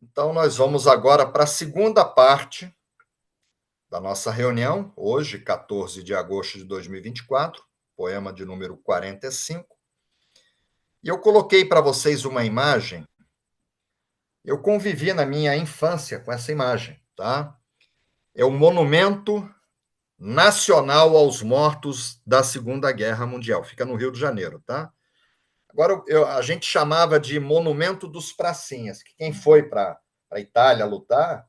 Então, nós vamos agora para a segunda parte da nossa reunião, hoje, 14 de agosto de 2024, poema de número 45. E eu coloquei para vocês uma imagem. Eu convivi na minha infância com essa imagem, tá? É o Monumento Nacional aos Mortos da Segunda Guerra Mundial. Fica no Rio de Janeiro, tá? Agora, a gente chamava de Monumento dos Pracinhas, que quem foi para a Itália lutar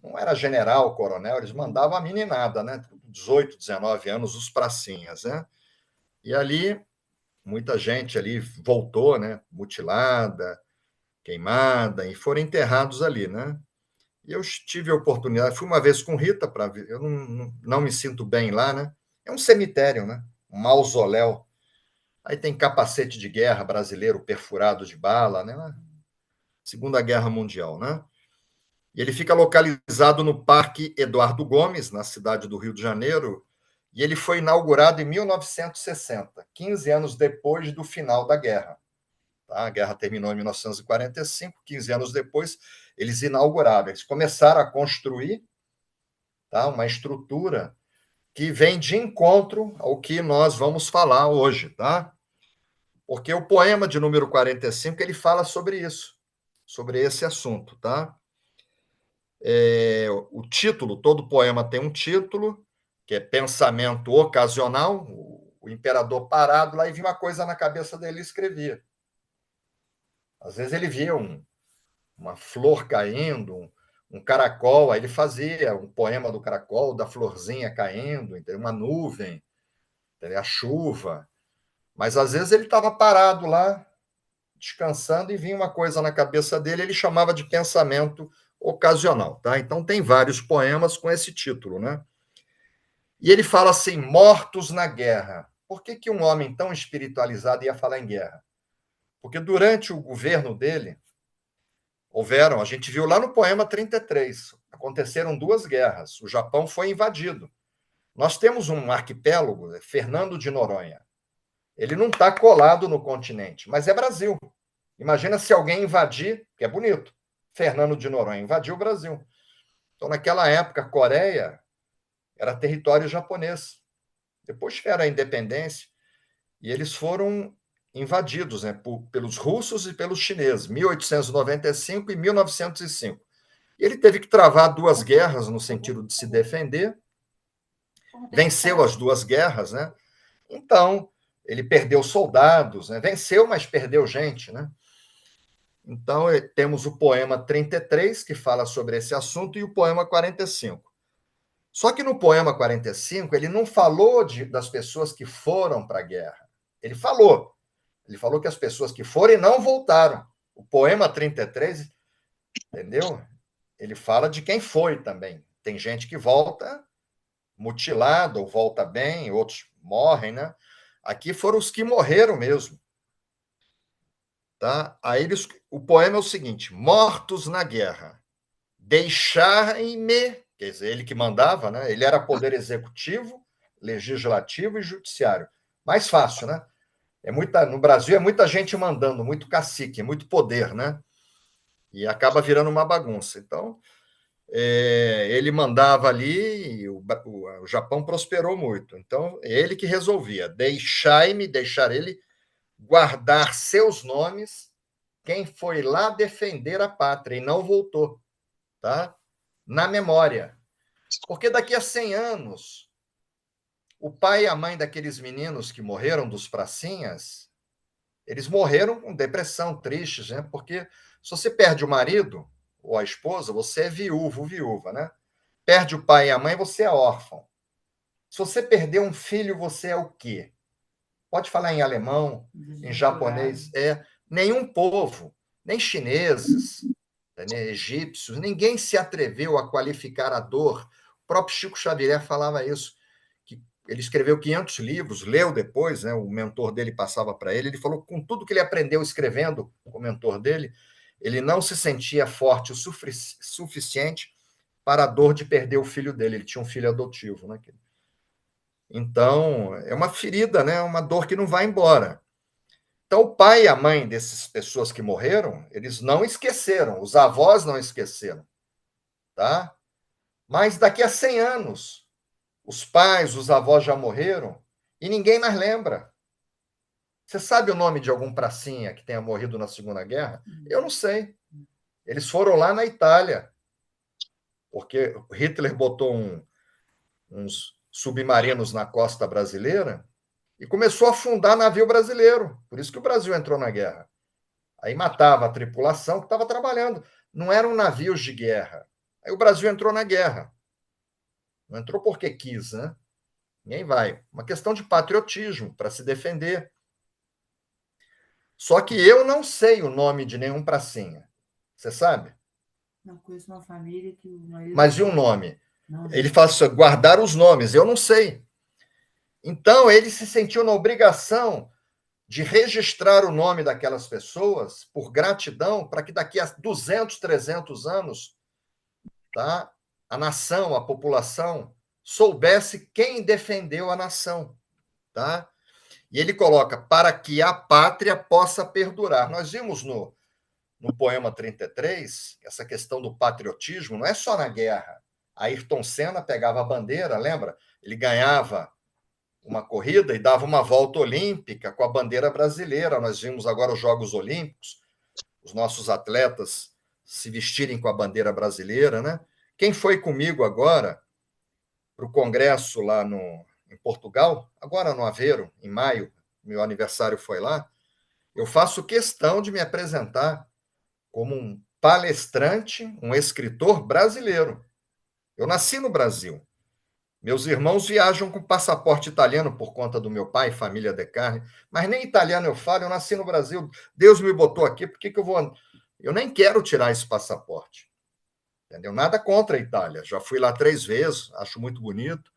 não era general, coronel, eles mandavam a meninada, né? 18, 19 anos, os pracinhas, né? E ali, muita gente ali voltou, né? Mutilada, queimada, e foram enterrados ali, né? E eu tive a oportunidade, fui uma vez com Rita para ver, eu não me sinto bem lá, né? É um cemitério, né? Um mausoléu. Aí tem capacete de guerra brasileiro perfurado de bala, né? Segunda Guerra Mundial, né? E ele fica localizado no Parque Eduardo Gomes, na cidade do Rio de Janeiro, e ele foi inaugurado em 1960, 15 anos depois do final da guerra. Tá? A guerra terminou em 1945, 15 anos depois, eles inauguraram, eles começaram a construir, tá, uma estrutura que vem de encontro ao que nós vamos falar hoje, tá? Porque o poema de número 45 ele fala sobre isso, sobre esse assunto, tá? O título, todo poema tem um título, que é Pensamento Ocasional. O imperador parado, lá e vinha uma coisa na cabeça dele e escrevia. Às vezes ele via uma flor caindo, um caracol, aí ele fazia um poema do caracol, da florzinha caindo, entendeu? Uma nuvem, entendeu? A chuva. Mas às vezes ele estava parado lá, descansando, e vinha uma coisa na cabeça dele, ele chamava de pensamento ocasional. Tá? Então tem vários poemas com esse título, né? E ele fala assim: mortos na guerra. Por que, que um homem tão espiritualizado ia falar em guerra? Porque durante o governo dele, a gente viu lá no poema 33, aconteceram duas guerras. O Japão foi invadido. Nós temos um arquipélago, Fernando de Noronha. Ele não está colado no continente, mas é Brasil. Imagina se alguém invadir, que é bonito, Fernando de Noronha invadiu o Brasil. Então, naquela época, a Coreia era território japonês. Depois tiveram a independência, e eles foram invadidos, né, pelos russos e pelos chineses, 1895 e 1905. E ele teve que travar duas guerras no sentido de se defender, venceu as duas guerras, né? Então, ele perdeu soldados, né? Venceu, mas perdeu gente, né? Então, temos o poema 33, que fala sobre esse assunto, e o poema 45. Só que no poema 45, ele não falou das pessoas que foram para a guerra. Ele falou que as pessoas que foram e não voltaram. O poema 33, entendeu? Ele fala de quem foi também. Tem gente que volta mutilado, ou volta bem, outros morrem, né? Aqui foram os que morreram mesmo. Tá? Aí o poema é o seguinte: mortos na guerra, deixai-me, quer dizer, ele que mandava, né? Ele era poder executivo, legislativo e judiciário. Mais fácil, né? No Brasil é muita gente mandando, muito cacique, muito poder, né? E acaba virando uma bagunça. Então, ele mandava ali e o Japão prosperou muito. Então, ele que resolvia. Deixar ele guardar seus nomes, quem foi lá defender a pátria e não voltou, tá? Na memória. Porque daqui a 100 anos, o pai e a mãe daqueles meninos que morreram dos pracinhas, eles morreram com depressão, tristes, né? Porque se você perde o marido ou a esposa, você é viúvo, viúva, né? Perde o pai e a mãe, você é órfão. Se você perder um filho, você é o quê? Pode falar em alemão, em japonês. Nenhum povo, nem chineses, né, egípcios, ninguém se atreveu a qualificar a dor. O próprio Chico Xavier falava isso, que ele escreveu 500 livros, leu depois, né, o mentor dele passava para ele, ele falou que com tudo que ele aprendeu escrevendo, o mentor dele, ele não se sentia forte o suficiente para a dor de perder o filho dele. Ele tinha um filho adotivo, né? Então, é uma ferida, né? Uma dor que não vai embora. Então, o pai e a mãe dessas pessoas que morreram, eles não esqueceram, os avós não esqueceram, tá? Mas daqui a 100 anos, os pais, os avós já morreram e ninguém mais lembra. Você sabe o nome de algum pracinha que tenha morrido na Segunda Guerra? Eu não sei. Eles foram lá na Itália, porque Hitler botou uns submarinos na costa brasileira e começou a afundar navio brasileiro. Por isso que o Brasil entrou na guerra. Aí matava a tripulação que estava trabalhando. Não eram navios de guerra. Aí o Brasil entrou na guerra. Não entrou porque quis, né? Ninguém vai. Uma questão de patriotismo, para se defender. Só que eu não sei o nome de nenhum pracinha. Você sabe? Não conheço uma família que o marido Mas e o morre. nome? Não, Ele não. fala assim, guardar os nomes. Eu não sei. Então, ele se sentiu na obrigação de registrar o nome daquelas pessoas por gratidão, para que daqui a 200, 300 anos, tá, a nação, a população, soubesse quem defendeu a nação. Tá? E ele coloca, para que a pátria possa perdurar. Nós vimos no poema 33, essa questão do patriotismo não é só na guerra. Ayrton Senna pegava a bandeira, lembra? Ele ganhava uma corrida e dava uma volta olímpica com a bandeira brasileira. Nós vimos agora os Jogos Olímpicos, os nossos atletas se vestirem com a bandeira brasileira, né? Quem foi comigo agora para o congresso lá em Portugal, agora no Aveiro, em maio, meu aniversário foi lá, eu faço questão de me apresentar como um palestrante, um escritor brasileiro. Eu nasci no Brasil. Meus irmãos viajam com passaporte italiano por conta do meu pai, família de carne, mas nem italiano eu falo, eu nasci no Brasil. Deus me botou aqui, por que eu vou. Eu nem quero tirar esse passaporte. Entendeu? Nada contra a Itália. Já fui lá 3 vezes, acho muito bonito.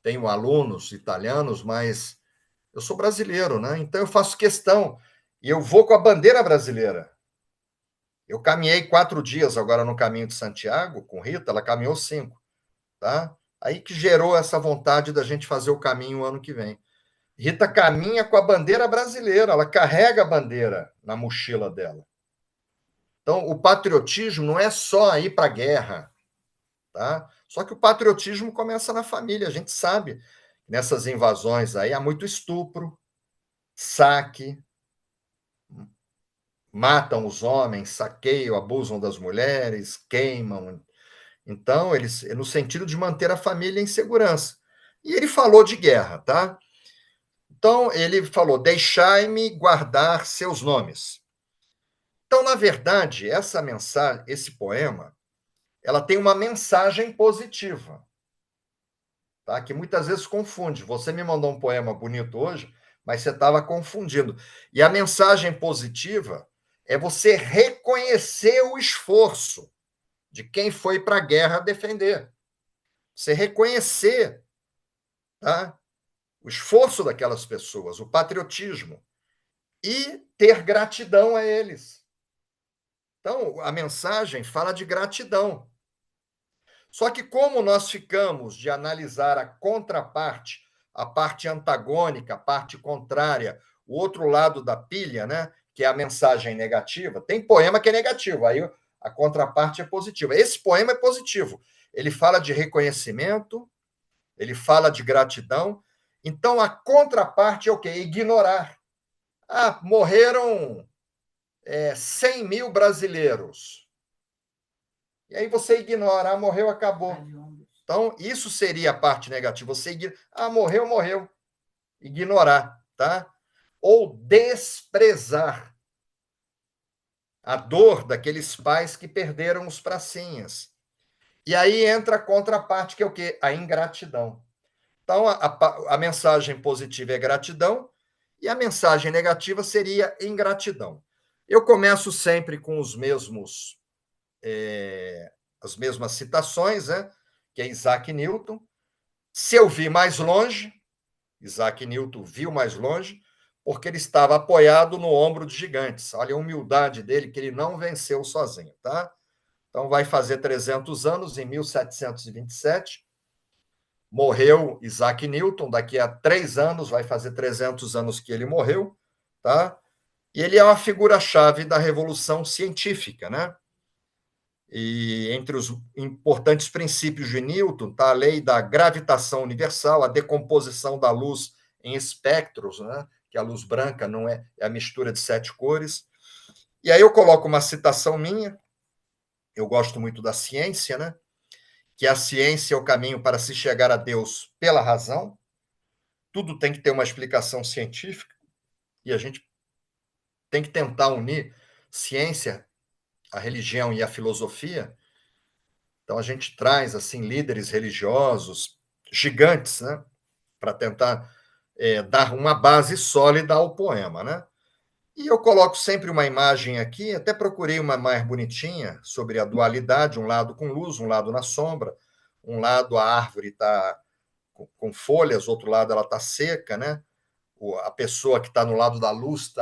Tenho alunos italianos, mas eu sou brasileiro, né? Então eu faço questão. E eu vou com a bandeira brasileira. Eu caminhei 4 dias agora no caminho de Santiago com Rita, ela caminhou 5, tá? Aí que gerou essa vontade da gente fazer o caminho o ano que vem. Rita caminha com a bandeira brasileira, ela carrega a bandeira na mochila dela. Então, o patriotismo não é só ir para a guerra, tá? Só que o patriotismo começa na família, a gente sabe. Nessas invasões aí há muito estupro, saque, matam os homens, saqueiam, abusam das mulheres, queimam. Então, eles, no sentido de manter a família em segurança. E ele falou de guerra, tá? Então, ele falou: deixai-me guardar seus nomes. Então, na verdade, essa mensagem, esse poema, ela tem uma mensagem positiva, tá? Que muitas vezes confunde. Você me mandou um poema bonito hoje, mas você estava confundindo. E a mensagem positiva é você reconhecer o esforço de quem foi para a guerra defender. Você reconhecer, tá? O esforço daquelas pessoas, o patriotismo, e ter gratidão a eles. Então, a mensagem fala de gratidão. Só que, como nós ficamos de analisar a contraparte, a parte antagônica, a parte contrária, o outro lado da pilha, né, que é a mensagem negativa, tem poema que é negativo, aí a contraparte é positiva. Esse poema é positivo. Ele fala de reconhecimento, ele fala de gratidão. Então, a contraparte é o quê? Ignorar. Ah, morreram 100 mil brasileiros. E aí você ignora, ah, morreu, acabou. Então, isso seria a parte negativa. Você ignora, ah, morreu, morreu. Ignorar, tá? Ou desprezar a dor daqueles pais que perderam os pracinhas. E aí entra a contraparte, que é o quê? A ingratidão. Então, a mensagem positiva é gratidão e a mensagem negativa seria ingratidão. Eu começo sempre com as mesmas citações, né? Que é Isaac Newton. Se eu vi mais longe, Isaac Newton viu mais longe, porque ele estava apoiado no ombro de gigantes. Olha a humildade dele, que ele não venceu sozinho, tá? Então, vai fazer 300 anos, em 1727. Morreu Isaac Newton, daqui a 3 anos vai fazer 300 anos que ele morreu. tá? E ele é uma figura-chave da revolução científica, né? E entre os importantes princípios de Newton está a lei da gravitação universal, a decomposição da luz em espectros, né? Que a luz branca não é a mistura de 7 cores. E aí eu coloco uma citação minha, eu gosto muito da ciência, né? Que a ciência é o caminho para se chegar a Deus pela razão. Tudo tem que ter uma explicação científica e a gente tem que tentar unir ciência, a religião e a filosofia. Então a gente traz assim líderes religiosos gigantes, né, para tentar dar uma base sólida ao poema, né? E eu coloco sempre uma imagem aqui, até procurei uma mais bonitinha sobre a dualidade, um lado com luz, um lado na sombra, um lado a árvore está com folhas, outro lado ela está seca, né? A pessoa que está no lado da luz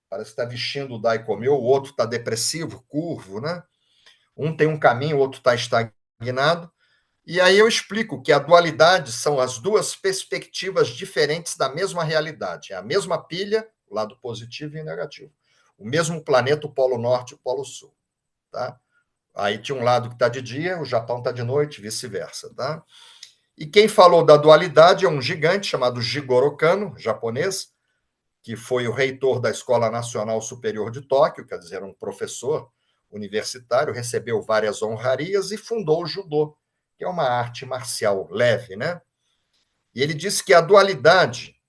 parece que está vestindo o daicomeu, o outro está depressivo, curvo, né? Um tem um caminho, o outro está estagnado. E aí eu explico que a dualidade são as duas perspectivas diferentes da mesma realidade. É a mesma pilha, o lado positivo e negativo. O mesmo planeta, o Polo Norte e o Polo Sul. Tá? Aí tinha um lado que está de dia, o Japão está de noite, vice-versa. Tá? E quem falou da dualidade é um gigante chamado Jigoro Kano, japonês, que foi o reitor da Escola Nacional Superior de Tóquio, quer dizer, um professor universitário, recebeu várias honrarias e fundou o judô, que é uma arte marcial leve, né? E ele disse que a dualidade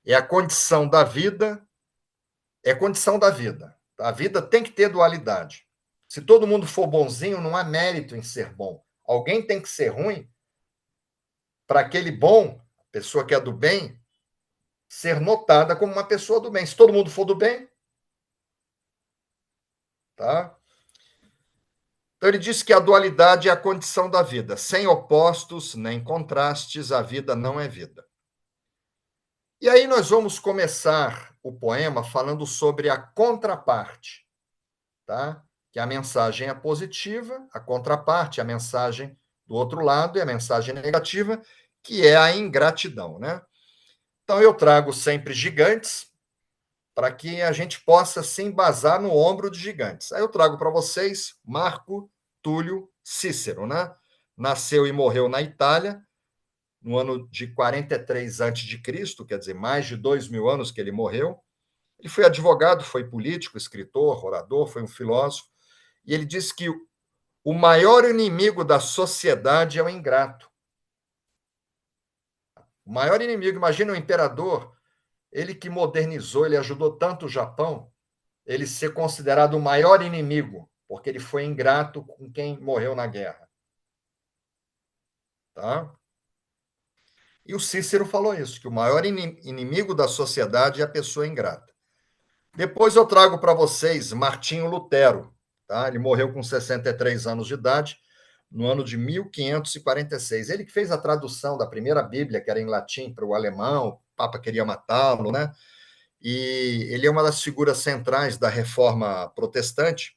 é a condição da vida, é a condição da vida. A vida tem que ter dualidade. Se todo mundo for bonzinho, não há mérito em ser bom. Alguém tem que ser ruim para aquele bom, a pessoa que é do bem, ser notada como uma pessoa do bem. Se todo mundo for do bem, tá? Então, ele diz que a dualidade é a condição da vida. Sem opostos nem contrastes, a vida não é vida. E aí nós vamos começar o poema falando sobre a contraparte, tá? Que a mensagem é positiva, a contraparte, a mensagem do outro lado, é a mensagem negativa, que é a ingratidão, né? Então, eu trago sempre gigantes para que a gente possa se embasar no ombro de gigantes. Aí eu trago para vocês Marco Túlio Cícero, né? Nasceu e morreu na Itália no ano de 43 a.C., quer dizer, mais de 2.000 anos que ele morreu. Ele foi advogado, foi político, escritor, orador, foi um filósofo, e ele disse que o maior inimigo da sociedade é o ingrato. O maior inimigo, imagina o imperador, ele que modernizou, ele ajudou tanto o Japão, ele ser considerado o maior inimigo, porque ele foi ingrato com quem morreu na guerra. Tá? E o Cícero falou isso, que o maior inimigo da sociedade é a pessoa ingrata. Depois eu trago para vocês Martinho Lutero. Tá? Ele morreu com 63 anos de idade, no ano de 1546. Ele que fez a tradução da primeira Bíblia, que era em latim, para o alemão, o Papa queria matá-lo, né? E ele é uma das figuras centrais da reforma protestante,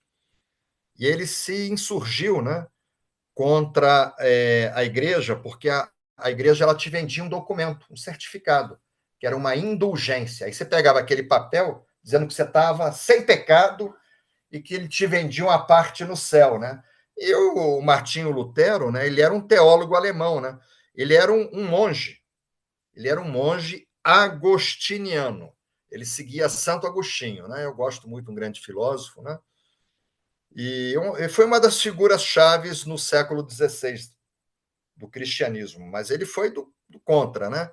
e ele se insurgiu, né, contra a igreja, porque a igreja ela te vendia um documento, um certificado, que era uma indulgência. Aí você pegava aquele papel dizendo que você estava sem pecado e que ele te vendia uma parte no céu, né? E o Martinho Lutero, né, ele era um teólogo alemão, né? Ele era um monge, ele era um monge agostiniano. Ele seguia Santo Agostinho, né? Eu gosto muito, um grande filósofo, né? E foi uma das figuras chaves no século XVI do cristianismo, mas ele foi do contra, né?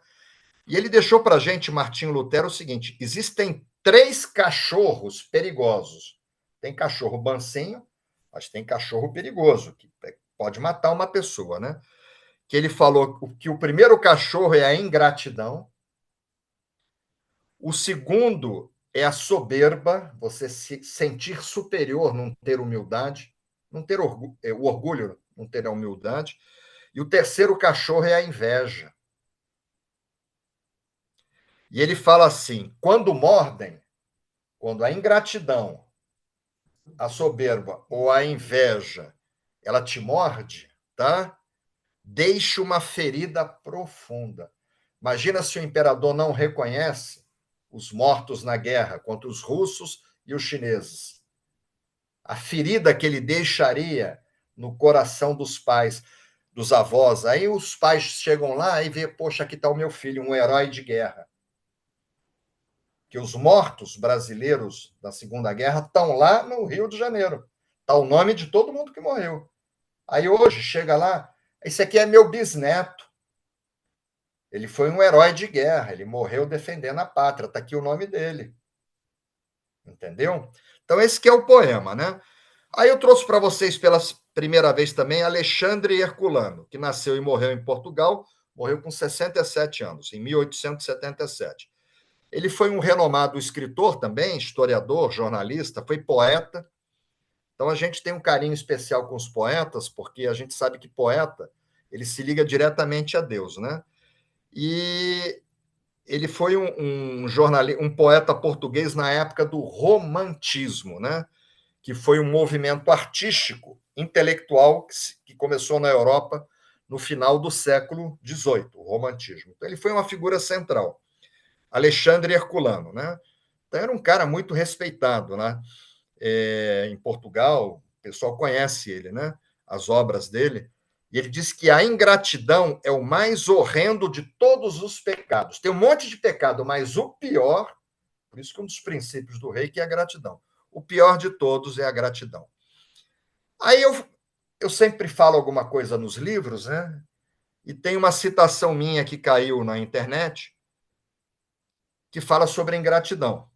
E ele deixou para a gente, Martinho Lutero, o seguinte: existem 3 cachorros perigosos. Tem cachorro mansinho, mas tem cachorro perigoso, que pode matar uma pessoa, né? Que ele falou que o primeiro cachorro é a ingratidão, o segundo é a soberba, você se sentir superior, não ter humildade, não ter orgulho, o orgulho, não ter a humildade. E o terceiro cachorro é a inveja. E ele fala assim: quando mordem, quando a ingratidão, a soberba ou a inveja, ela te morde, tá? Deixa uma ferida profunda. Imagina se o imperador não reconhece os mortos na guerra contra os russos e os chineses. A ferida que ele deixaria no coração dos pais, dos avós. Aí os pais chegam lá e vê, poxa, aqui está o meu filho, um herói de guerra. Que os mortos brasileiros da Segunda Guerra estão lá no Rio de Janeiro. Está o nome de todo mundo que morreu. Aí hoje chega lá, esse aqui é meu bisneto. Ele foi um herói de guerra, ele morreu defendendo a pátria, está aqui o nome dele. Entendeu? Então, esse que é o poema, né? Aí eu trouxe para vocês pela primeira vez também Alexandre Herculano, que nasceu e morreu em Portugal, morreu com 67 anos, em 1877. Ele foi um renomado escritor também, historiador, jornalista, foi poeta. Então a gente tem um carinho especial com os poetas, porque a gente sabe que poeta, ele se liga diretamente a Deus, né? E ele foi um poeta português na época do romantismo, né? Que foi um movimento artístico, intelectual, que começou na Europa no final do século XVIII, o romantismo. Então, ele foi uma figura central. Alexandre Herculano, né? Então, era um cara muito respeitado, né? Em Portugal, o pessoal conhece ele, né? As obras dele. E ele diz que a ingratidão é o mais horrendo de todos os pecados. Tem um monte de pecado, mas o pior, por isso que um dos princípios do rei é a gratidão. O pior de todos é a gratidão. Aí eu sempre falo alguma coisa nos livros, né? E tem uma citação minha que caiu na internet que fala sobre a ingratidão.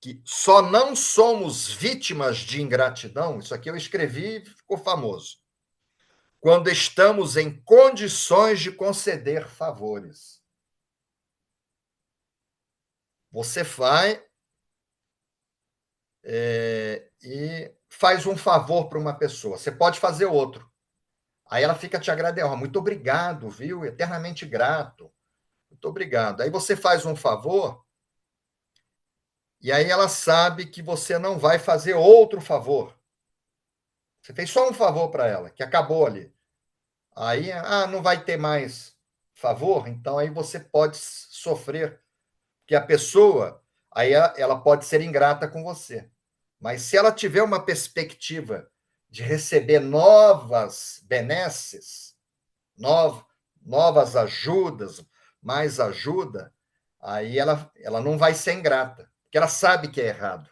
Que só não somos vítimas de ingratidão, isso aqui eu escrevi e ficou famoso, quando estamos em condições de conceder favores. Você vai e faz um favor para uma pessoa, você pode fazer outro. Aí ela fica te agradecendo, muito obrigado, viu? Eternamente grato. Muito obrigado. Aí você faz um favor, e aí ela sabe que você não vai fazer outro favor. Você fez só um favor para ela, que acabou ali. Aí, não vai ter mais favor, então aí você pode sofrer, que a pessoa, aí ela pode ser ingrata com você. Mas se ela tiver uma perspectiva de receber novas benesses, novas ajudas, mais ajuda, aí ela não vai ser ingrata, porque ela sabe que é errado.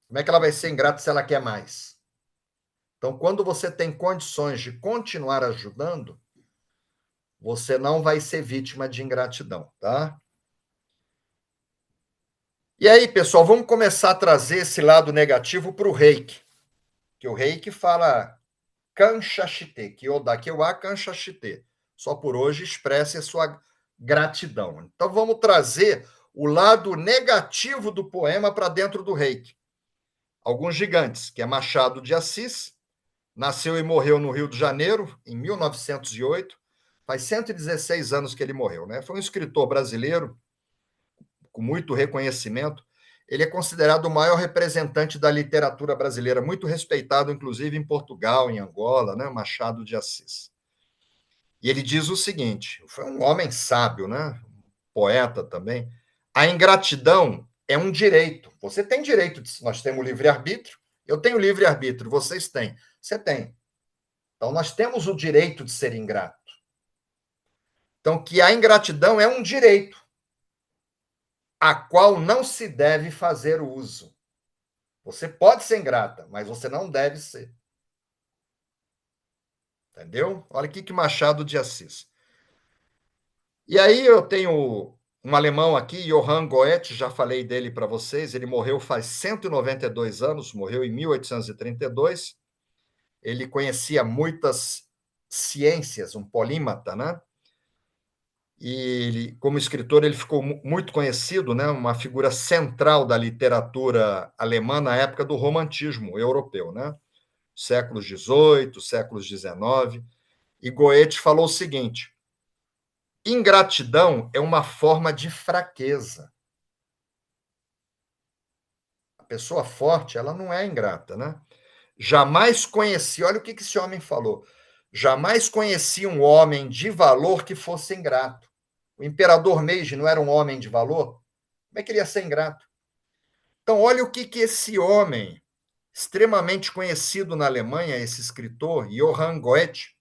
Como é que ela vai ser ingrata se ela quer mais? Então, quando você tem condições de continuar ajudando, você não vai ser vítima de ingratidão, tá? E aí, pessoal, vamos começar a trazer esse lado negativo para o reiki. Que o reiki fala Kanshashite, que Odakewa Kanshashite. Só por hoje expresse a sua gratidão. Então, vamos trazer o lado negativo do poema para dentro do reiki. Alguns gigantes, que é Machado de Assis, nasceu e morreu no Rio de Janeiro, em 1908. Faz 116 anos que ele morreu, né? Foi um escritor brasileiro com muito reconhecimento. Ele é considerado o maior representante da literatura brasileira, muito respeitado, inclusive, em Portugal, em Angola, né? Machado de Assis. E ele diz o seguinte: foi um homem sábio, né? Poeta também. A ingratidão é um direito. Você tem direito, nós temos livre-arbítrio, eu tenho livre-arbítrio, vocês têm. Você tem. Então, nós temos o direito de ser ingrato. Então, que a ingratidão é um direito, a qual não se deve fazer uso. Você pode ser ingrata, mas você não deve ser. Entendeu? Olha aqui que Machado de Assis. E aí eu tenho um alemão aqui, Johann Goethe, já falei dele para vocês, ele morreu faz 192 anos, morreu em 1832. Ele conhecia muitas ciências, um polímata, né? E ele, como escritor, ele ficou muito conhecido, né? Uma figura central da literatura alemã na época do romantismo europeu, né? Séculos XVIII, séculos XIX. E Goethe falou o seguinte: ingratidão é uma forma de fraqueza. A pessoa forte, ela não é ingrata, né? Jamais conheci, olha o que esse homem falou, jamais conheci um homem de valor que fosse ingrato. O imperador Meiji não era um homem de valor? Como é que ele ia ser ingrato? Então, olha o que esse homem, extremamente conhecido na Alemanha, esse escritor, Johann Goethe,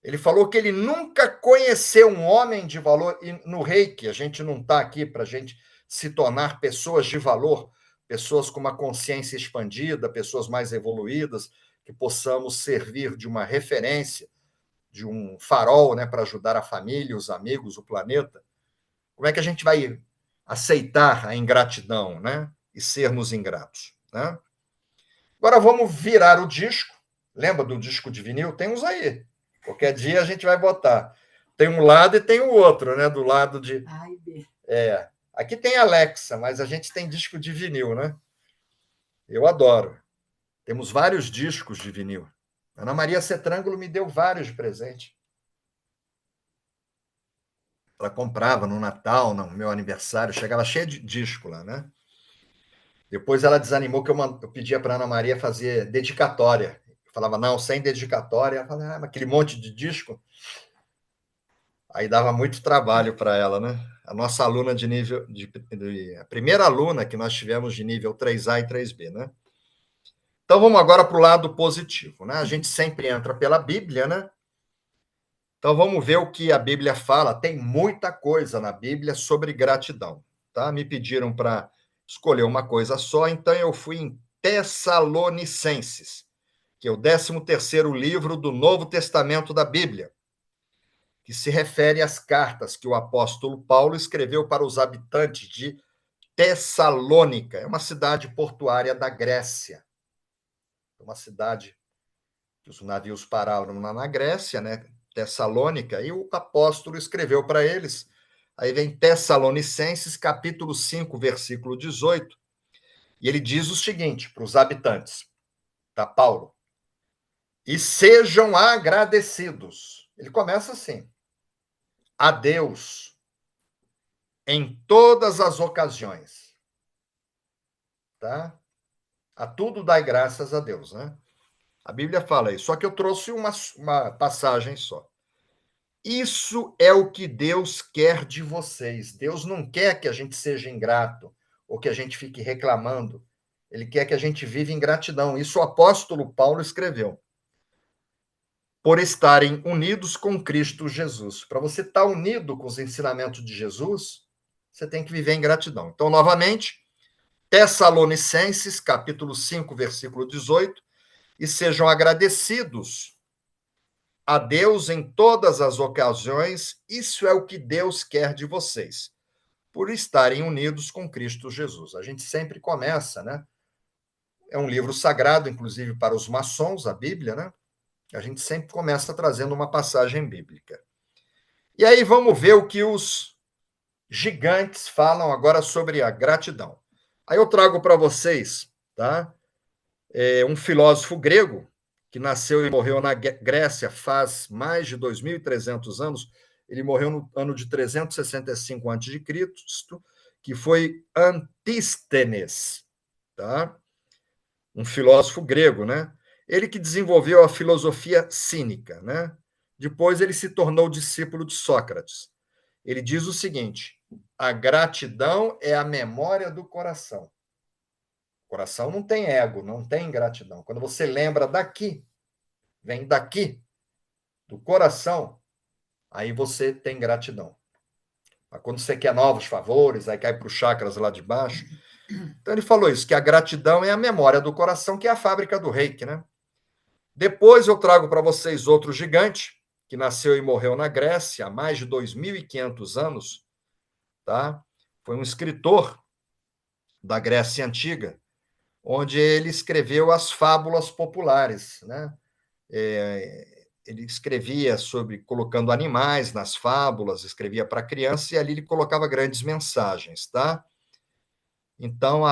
ele falou que ele nunca conheceu um homem de valor, e no Reiki, a gente não está aqui para a gente se tornar pessoas de valor, pessoas com uma consciência expandida, pessoas mais evoluídas, que possamos servir de uma referência, de um farol, né, para ajudar a família, os amigos, o planeta. Como é que a gente vai aceitar a ingratidão, né, e sermos ingratos, né? Agora vamos virar o disco. Lembra do disco de vinil? Tem uns aí. Qualquer dia a gente vai botar. Tem um lado e tem o outro, né? Do lado de. A e B. Aqui tem Alexa, mas a gente tem disco de vinil, né? Eu adoro. Temos vários discos de vinil. Ana Maria Cetrângulo me deu vários de presente. Ela comprava no Natal, no meu aniversário, chegava cheia de disco lá, né? Depois ela desanimou que eu pedia para Ana Maria fazer dedicatória. Eu falava, não, sem dedicatória. Ela falava, mas aquele monte de disco. Aí dava muito trabalho para ela, né? A nossa aluna de nível. A primeira aluna que nós tivemos de nível 3A e 3B, né? Então vamos agora para o lado positivo, né? A gente sempre entra pela Bíblia, né? Então vamos ver o que a Bíblia fala. Tem muita coisa na Bíblia sobre gratidão, tá? Me pediram para escolher uma coisa só, então eu fui em Tessalonicenses, que é o 13º livro do Novo Testamento da Bíblia, que se refere às cartas que o apóstolo Paulo escreveu para os habitantes de Tessalônica. É uma cidade portuária da Grécia. Uma cidade que os navios pararam na Grécia, né? Tessalônica, e o apóstolo escreveu para eles. Aí vem Tessalonicenses, capítulo 5, versículo 18, e ele diz o seguinte para os habitantes, tá, Paulo? E sejam agradecidos. Ele começa assim: a Deus em todas as ocasiões, tá? A tudo dai graças a Deus, né? A Bíblia fala isso, só que eu trouxe uma passagem só. Isso é o que Deus quer de vocês. Deus não quer que a gente seja ingrato ou que a gente fique reclamando. Ele quer que a gente viva em gratidão. Isso o apóstolo Paulo escreveu. Por estarem unidos com Cristo Jesus. Para você estar unido com os ensinamentos de Jesus, você tem que viver em gratidão. Então, novamente, Tessalonicenses, capítulo 5, versículo 18, e sejam agradecidos a Deus em todas as ocasiões, isso é o que Deus quer de vocês, por estarem unidos com Cristo Jesus. A gente sempre começa, né? É um livro sagrado, inclusive para os maçons, a Bíblia, né? A gente sempre começa trazendo uma passagem bíblica. E aí vamos ver o que os gigantes falam agora sobre a gratidão. Aí eu trago para vocês, tá? Um filósofo grego que nasceu e morreu na Grécia faz mais de 2.300 anos. Ele morreu no ano de 365 a.C., que foi Antístenes, tá? Um filósofo grego, né? Ele que desenvolveu a filosofia cínica, né? Depois ele se tornou discípulo de Sócrates. Ele diz o seguinte: a gratidão é a memória do coração. O coração não tem ego, não tem gratidão. Quando você lembra daqui, vem daqui, do coração, aí você tem gratidão. Mas quando você quer novos favores, aí cai para os chakras lá de baixo. Então ele falou isso, que a gratidão é a memória do coração, que é a fábrica do Reiki, né? Depois eu trago para vocês outro gigante, que nasceu e morreu na Grécia há mais de 2.500 anos, tá? Foi um escritor da Grécia Antiga, onde ele escreveu as fábulas populares, né? Ele escrevia sobre colocando animais nas fábulas, escrevia para criança e ali ele colocava grandes mensagens, tá? Então,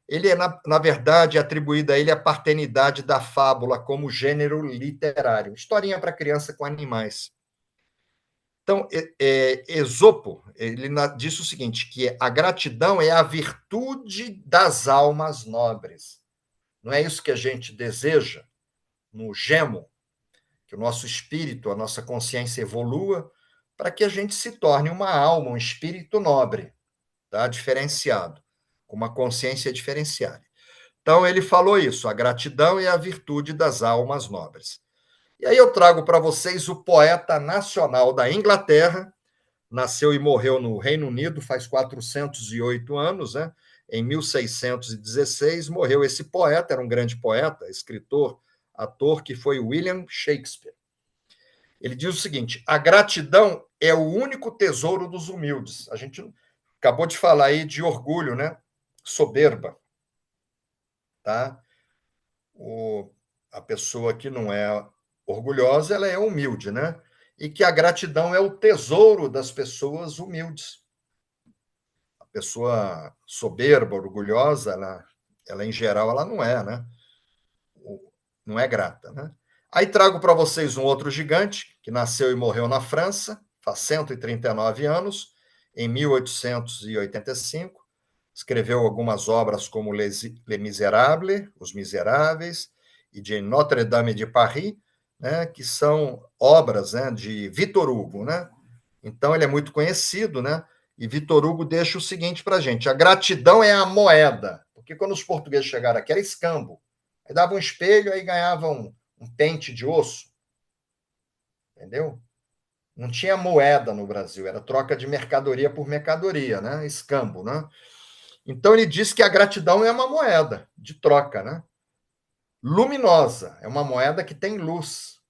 ele é, na verdade, atribuída a ele a paternidade da fábula como gênero literário. Historinha para criança com animais. Então, Esopo, ele disse o seguinte, que a gratidão é a virtude das almas nobres. Não é isso que a gente deseja no Gemo, que o nosso espírito, a nossa consciência evolua para que a gente se torne uma alma, um espírito nobre, tá? Diferenciado, com uma consciência diferenciada. Então, ele falou isso: a gratidão é a virtude das almas nobres. E aí eu trago para vocês o poeta nacional da Inglaterra, nasceu e morreu no Reino Unido faz 408 anos, né? Em 1616 morreu esse poeta, era um grande poeta, escritor, ator, que foi William Shakespeare. Ele diz o seguinte: a gratidão é o único tesouro dos humildes. A gente acabou de falar aí de orgulho, né? Soberba, tá? A pessoa que não é orgulhosa, ela é humilde, né? E que a gratidão é o tesouro das pessoas humildes. A pessoa soberba, orgulhosa, ela em geral, ela não é, né? Não é grata, né? Aí trago para vocês um outro gigante que nasceu e morreu na França, faz 139 anos, em 1885. Escreveu algumas obras como Les Misérables, Os Miseráveis, e de Notre-Dame de Paris, né, que são obras, né, de Victor Hugo, né? Então ele é muito conhecido, né? E Victor Hugo deixa o seguinte para a gente: a gratidão é a moeda, porque quando os portugueses chegaram aqui era escambo. Aí dava um espelho, aí ganhava um pente de osso, entendeu? Não tinha moeda no Brasil, era troca de mercadoria por mercadoria, né? Escambo, né? Então ele diz que a gratidão é uma moeda de troca, né? Luminosa, é uma moeda que tem luz,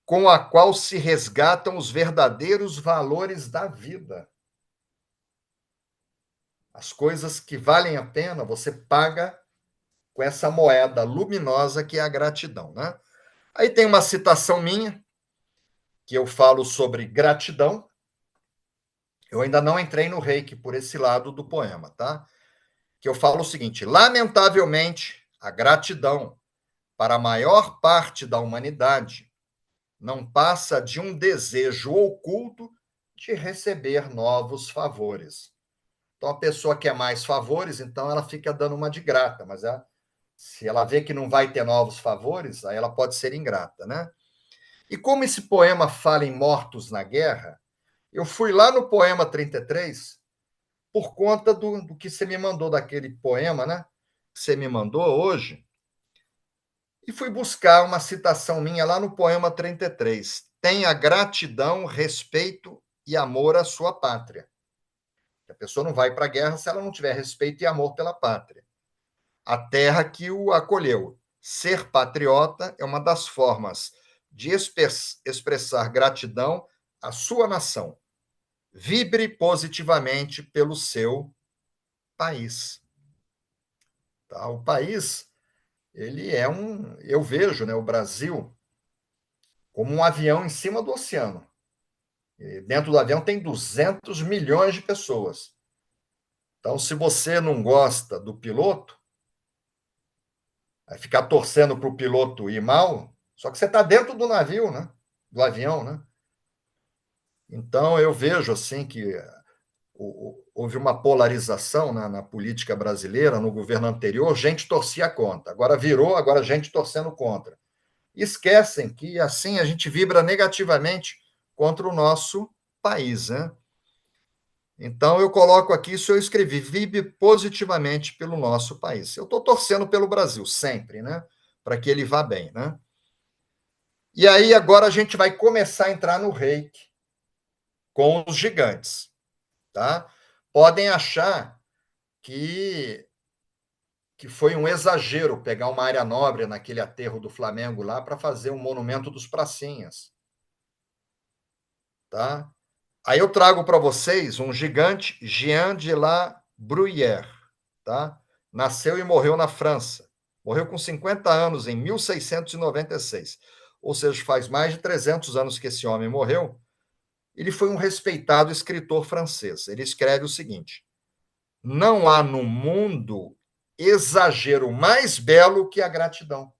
com a qual se resgatam os verdadeiros valores da vida. As coisas que valem a pena, você paga com essa moeda luminosa que é a gratidão, né? Aí tem uma citação minha, que eu falo sobre gratidão. Eu ainda não entrei no reiki por esse lado do poema, tá? Que eu falo o seguinte: lamentavelmente, a gratidão para a maior parte da humanidade não passa de um desejo oculto de receber novos favores. Então, a pessoa quer mais favores, então ela fica dando uma de grata, mas se ela vê que não vai ter novos favores, aí ela pode ser ingrata, né? E como esse poema fala em mortos na guerra, eu fui lá no poema 33 por conta do que você me mandou, daquele poema, né? Que você me mandou hoje, e fui buscar uma citação minha lá no poema 33. Tenha gratidão, respeito e amor à sua pátria. A pessoa não vai para a guerra se ela não tiver respeito e amor pela pátria. A terra que o acolheu. Ser patriota é uma das formas de expressar gratidão à sua nação. Vibre positivamente pelo seu país. Tá? O país, ele é eu vejo, né, o Brasil como um avião em cima do oceano. E dentro do avião tem 200 milhões de pessoas. Então, se você não gosta do piloto, vai ficar torcendo para o piloto ir mal, só que você está dentro do navio, né? Do avião, né? Então, eu vejo assim que houve uma polarização na política brasileira, no governo anterior, gente torcia contra. Agora virou, agora gente torcendo contra. Esquecem que assim a gente vibra negativamente contra o nosso país, né? Então eu coloco aqui, isso eu escrevi, vibre positivamente pelo nosso país. Eu estou torcendo pelo Brasil sempre, né? Para que ele vá bem, né? E aí agora a gente vai começar a entrar no reiki com os gigantes, tá? Podem achar que foi um exagero pegar uma área nobre naquele aterro do Flamengo lá para fazer um monumento dos pracinhas, tá? Aí eu trago para vocês um gigante, Jean de la Bruyère, tá? Nasceu e morreu na França. Morreu com 50 anos, em 1696. Ou seja, faz mais de 300 anos que esse homem morreu. Ele foi um respeitado escritor francês. Ele escreve o seguinte: não há no mundo exagero mais belo que a gratidão.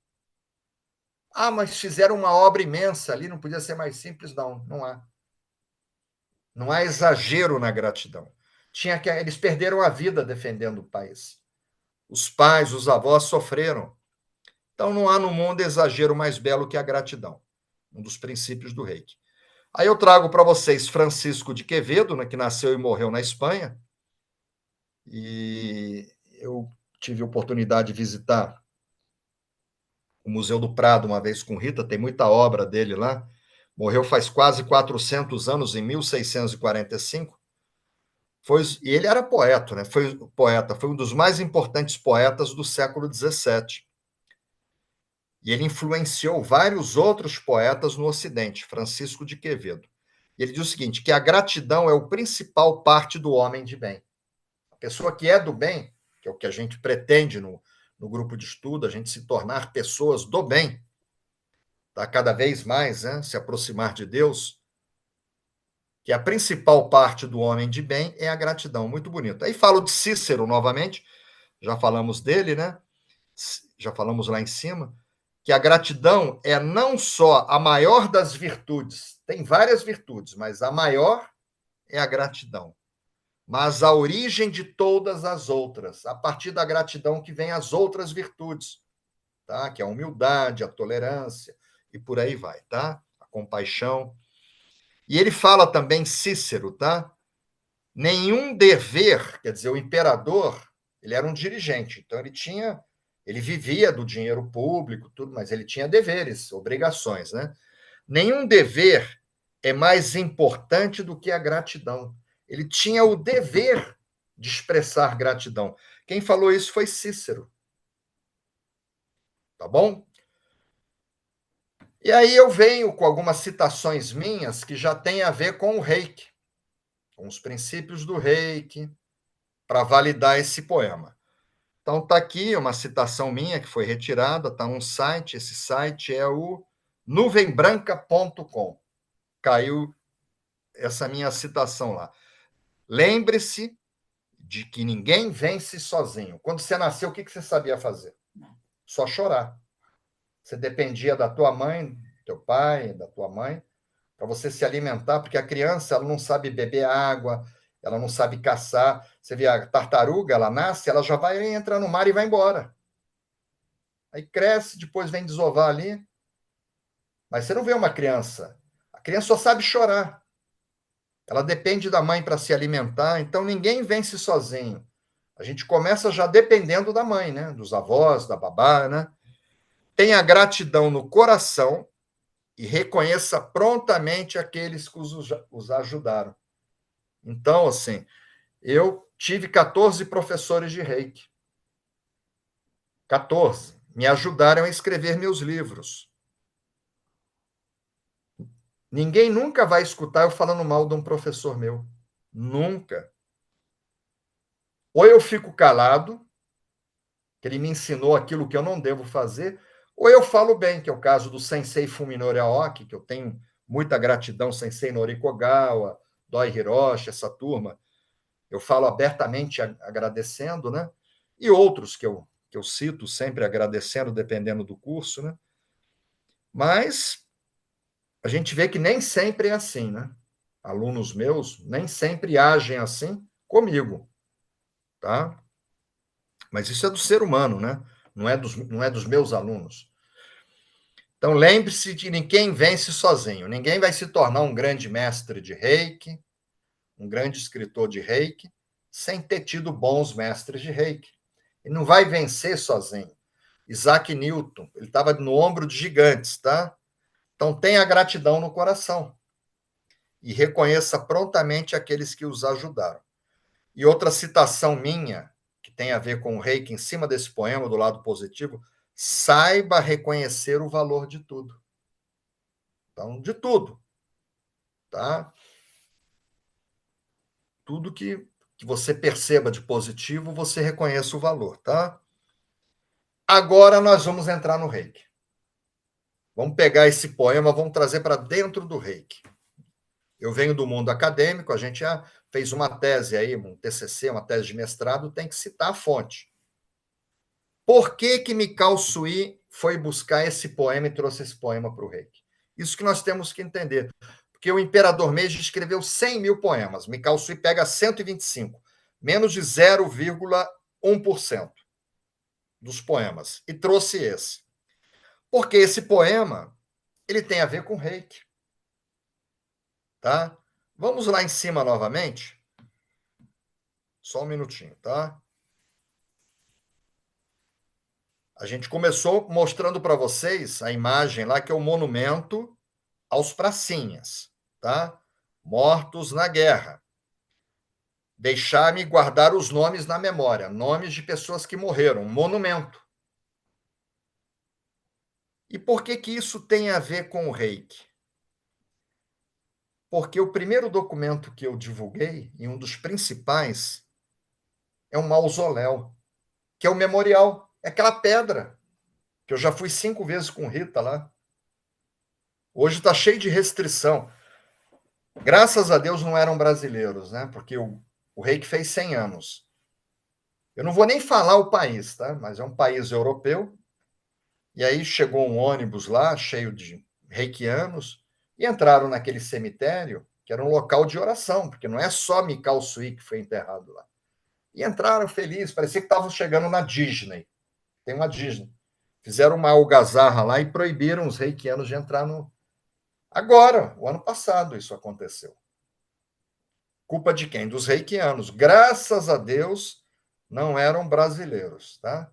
Ah, mas fizeram uma obra imensa ali, não podia ser mais simples? Não, não há. Não há exagero na gratidão. Eles perderam a vida defendendo o país. Os pais, os avós sofreram. Então não há no mundo exagero mais belo que a gratidão. Um dos princípios do reiki. Aí eu trago para vocês Francisco de Quevedo, né, que nasceu e morreu na Espanha, e eu tive a oportunidade de visitar o Museu do Prado uma vez com Rita, tem muita obra dele lá. Morreu faz quase 400 anos, em 1645. E ele era poeta, né? Foi um dos mais importantes poetas do século XVII. E ele influenciou vários outros poetas no Ocidente, Francisco de Quevedo. E ele diz o seguinte, que a gratidão é o principal parte do homem de bem. A pessoa que é do bem, que é o que a gente pretende no grupo de estudo, a gente se tornar pessoas do bem, tá? Cada vez mais, né? Se aproximar de Deus, que a principal parte do homem de bem é a gratidão. Muito bonito. Aí falo de Cícero novamente, já falamos dele, né? Já falamos lá em cima, que a gratidão é não só a maior das virtudes, tem várias virtudes, mas a maior é a gratidão. Mas a origem de todas as outras, a partir da gratidão que vem as outras virtudes, tá? Que é a humildade, a tolerância e por aí vai, tá? A compaixão. E ele fala também, Cícero, tá? Nenhum dever, quer dizer, o imperador, ele era um dirigente, então ele vivia do dinheiro público, tudo, mas ele tinha deveres, obrigações, né? Nenhum dever é mais importante do que a gratidão. Ele tinha o dever de expressar gratidão. Quem falou isso foi Cícero. Tá bom? E aí eu venho com algumas citações minhas que já têm a ver com o Reiki, com os princípios do Reiki, para validar esse poema. Então está aqui uma citação minha que foi retirada, está num site, esse site é o nuvembranca.com. Caiu essa minha citação lá. Lembre-se de que ninguém vence sozinho. Quando você nasceu, o que você sabia fazer? Só chorar. Você dependia da tua mãe, do teu pai, da tua mãe, para você se alimentar, porque a criança ela não sabe beber água, ela não sabe caçar. Você vê a tartaruga, ela nasce, ela já vai entrar no mar e vai embora. Aí cresce, depois vem desovar ali. Mas você não vê uma criança. A criança só sabe chorar. Ela depende da mãe para se alimentar, então ninguém vence sozinho. A gente começa já dependendo da mãe, né? Dos avós, da babá, né? Tenha gratidão no coração e reconheça prontamente aqueles que os ajudaram. Então, assim, eu tive 14 professores de Reiki. 14. Me ajudaram a escrever meus livros. Ninguém nunca vai escutar eu falando mal de um professor meu. Nunca. Ou eu fico calado, que ele me ensinou aquilo que eu não devo fazer, ou eu falo bem, que é o caso do Sensei Fuminori Aoki, que eu tenho muita gratidão, Sensei Noriko Ogawa, Doi Hiroshi, essa turma. Eu falo abertamente agradecendo, né? E outros que eu cito sempre agradecendo, dependendo do curso, né? Mas a gente vê que nem sempre é assim, né? Alunos meus nem sempre agem assim comigo, tá? Mas isso é do ser humano, né? Não é dos meus alunos. Então, lembre-se de ninguém vence sozinho. Ninguém vai se tornar um grande mestre de Reiki, um grande escritor de Reiki, sem ter tido bons mestres de Reiki. E não vai vencer sozinho. Isaac Newton, ele estava no ombro de gigantes, tá? Então, tenha gratidão no coração e reconheça prontamente aqueles que os ajudaram. E outra citação minha, que tem a ver com o Reiki, em cima desse poema, do lado positivo, saiba reconhecer o valor de tudo. Então, de tudo, tá? Tudo que você perceba de positivo, você reconheça o valor, tá? Agora nós vamos entrar no Reiki. Vamos pegar esse poema, vamos trazer para dentro do Reiki. Eu venho do mundo acadêmico, a gente já fez uma tese aí, um TCC, uma tese de mestrado, tem que citar a fonte. Por que Mikao Sui foi buscar esse poema e trouxe esse poema para o Reiki? Isso que nós temos que entender. Porque o imperador Meiji escreveu 100 mil poemas, Mikao Sui pega 125, menos de 0,1% dos poemas, e trouxe esse. Porque esse poema ele tem a ver com Reiki. tá? Vamos lá em cima novamente. Só um minutinho, tá? A gente começou mostrando para vocês a imagem lá, que é o monumento aos pracinhas, tá? Mortos na guerra. Deixar-me guardar os nomes na memória, nomes de pessoas que morreram, monumento. E por que que isso tem a ver com o Reiki? Porque o primeiro documento que eu divulguei, e um dos principais, é um mausoléu, que é o memorial, é aquela pedra, que eu já fui 5 vezes com Rita lá. Hoje está cheio de restrição. Graças a Deus não eram brasileiros, né? Porque o Reiki fez 100 anos. Eu não vou nem falar o país, tá? Mas é um país europeu. E aí chegou um ônibus lá, cheio de reikianos, e entraram naquele cemitério, que era um local de oração, porque não é só Mikao Sui que foi enterrado lá. E entraram felizes, parecia que estavam chegando na Disney. Tem uma Disney. Fizeram uma algazarra lá e proibiram os reikianos de entrar no. Agora, o ano passado, isso aconteceu. Culpa de quem? Dos reikianos. Graças a Deus, não eram brasileiros, tá?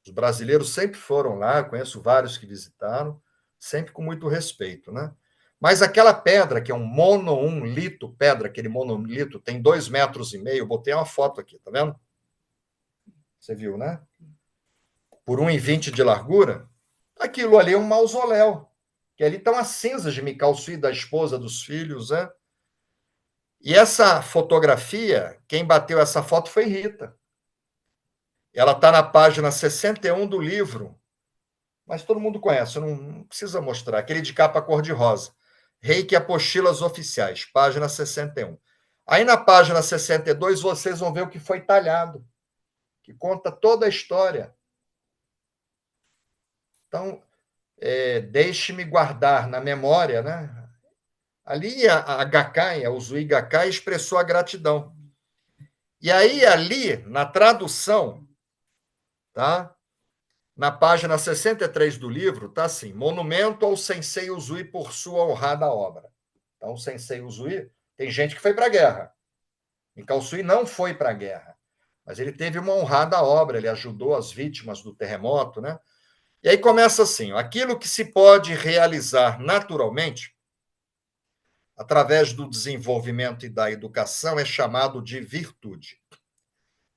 Os brasileiros sempre foram lá, conheço vários que visitaram, sempre com muito respeito, né? Mas aquela pedra, que é um monolito, pedra, aquele monolito, tem 2,5 metros, botei uma foto aqui, tá vendo? Você viu, né? Por 1,20 de largura, aquilo ali é um mausoléu, que ali estão as cinzas de Mikao Sui, da esposa, dos filhos, né? E essa fotografia, quem bateu essa foto foi Rita. Ela está na página 61 do livro, mas todo mundo conhece, não precisa mostrar. Aquele de capa cor-de-rosa. Reiki Apostilas Oficiais, página 61. Aí na página 62 vocês vão ver o que foi talhado, que conta toda a história. Então, deixe-me guardar na memória, né? Ali a Gakkai, a Usui Gakkai, expressou a gratidão. E aí, ali, na tradução, tá? Na página 63 do livro, tá assim: monumento ao Sensei Usui por sua honrada obra. Então, o Sensei Usui, tem gente que foi para a guerra. Mikao Sui não foi para a guerra, mas ele teve uma honrada obra, ele ajudou as vítimas do terremoto, né? E aí começa assim: aquilo que se pode realizar naturalmente, através do desenvolvimento e da educação, é chamado de virtude.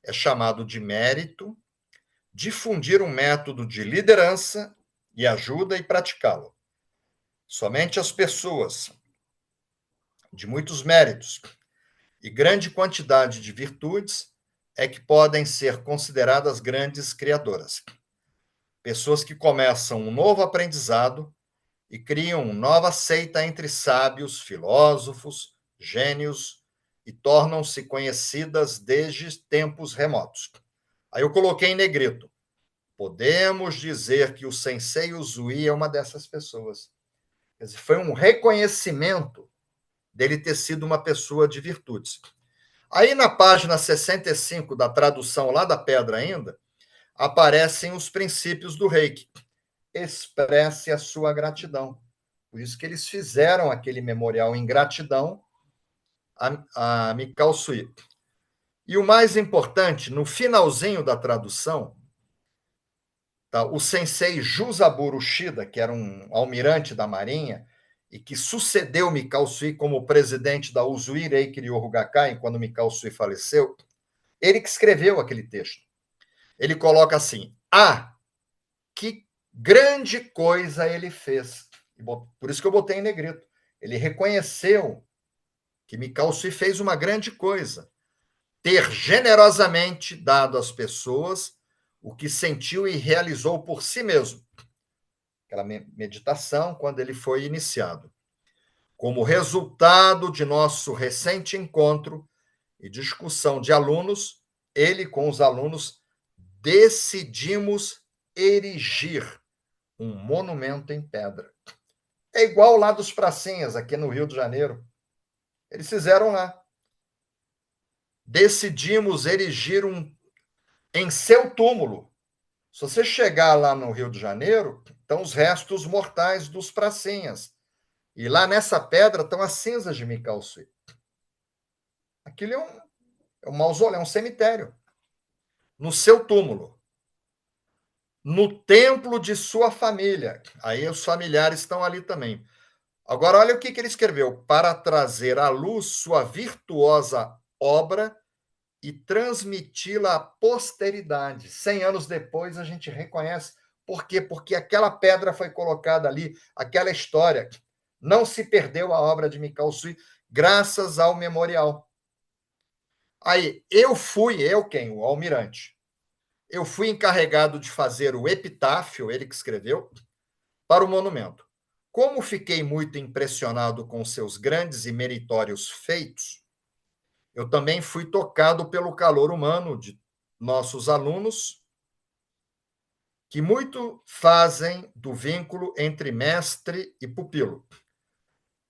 É chamado de mérito, difundir um método de liderança e ajuda e praticá-lo. Somente as pessoas de muitos méritos e grande quantidade de virtudes é que podem ser consideradas grandes criadoras. Pessoas que começam um novo aprendizado e criam nova seita entre sábios, filósofos, gênios e tornam-se conhecidas desde tempos remotos. Aí eu coloquei em negrito: podemos dizer que o Sensei Usui é uma dessas pessoas. Quer dizer, foi um reconhecimento dele ter sido uma pessoa de virtudes. Aí, na página 65 da tradução lá da pedra ainda, aparecem os princípios do Reiki. Expresse a sua gratidão. Por isso que eles fizeram aquele memorial em gratidão a Mikao Sui. E o mais importante, no finalzinho da tradução, tá, o sensei Jusaburo Shida, que era um almirante da Marinha e que sucedeu Mikao Sui como presidente da Usui Reiki Ryoho Gakkai quando Mikao Sui faleceu, ele que escreveu aquele texto. Ele coloca assim: que grande coisa ele fez. Por isso que eu botei em negrito. Ele reconheceu que Mikao Sui fez uma grande coisa: ter generosamente dado às pessoas o que sentiu e realizou por si mesmo. Aquela meditação, quando ele foi iniciado. Como resultado de nosso recente encontro e discussão de alunos, ele com os alunos decidimos erigir um monumento em pedra. É igual lá dos pracinhas, aqui no Rio de Janeiro. Eles fizeram lá. Decidimos erigir em seu túmulo. Se você chegar lá no Rio de Janeiro, estão os restos mortais dos pracinhas. E lá nessa pedra estão as cinzas de Mikao Sui. Aquilo é um mausoléu, é um cemitério. No seu túmulo. No templo de sua família. Aí os familiares estão ali também. Agora, olha o que ele escreveu. Para trazer à luz sua virtuosa obra e transmiti-la à posteridade. 100 anos depois, a gente reconhece. Por quê? Porque aquela pedra foi colocada ali, aquela história. Não se perdeu a obra de Mikao Sui, graças ao memorial. Aí, eu quem? O almirante. Eu fui encarregado de fazer o epitáfio, ele que escreveu, para o monumento. Como fiquei muito impressionado com seus grandes e meritórios feitos, eu também fui tocado pelo calor humano de nossos alunos, que muito fazem do vínculo entre mestre e pupilo.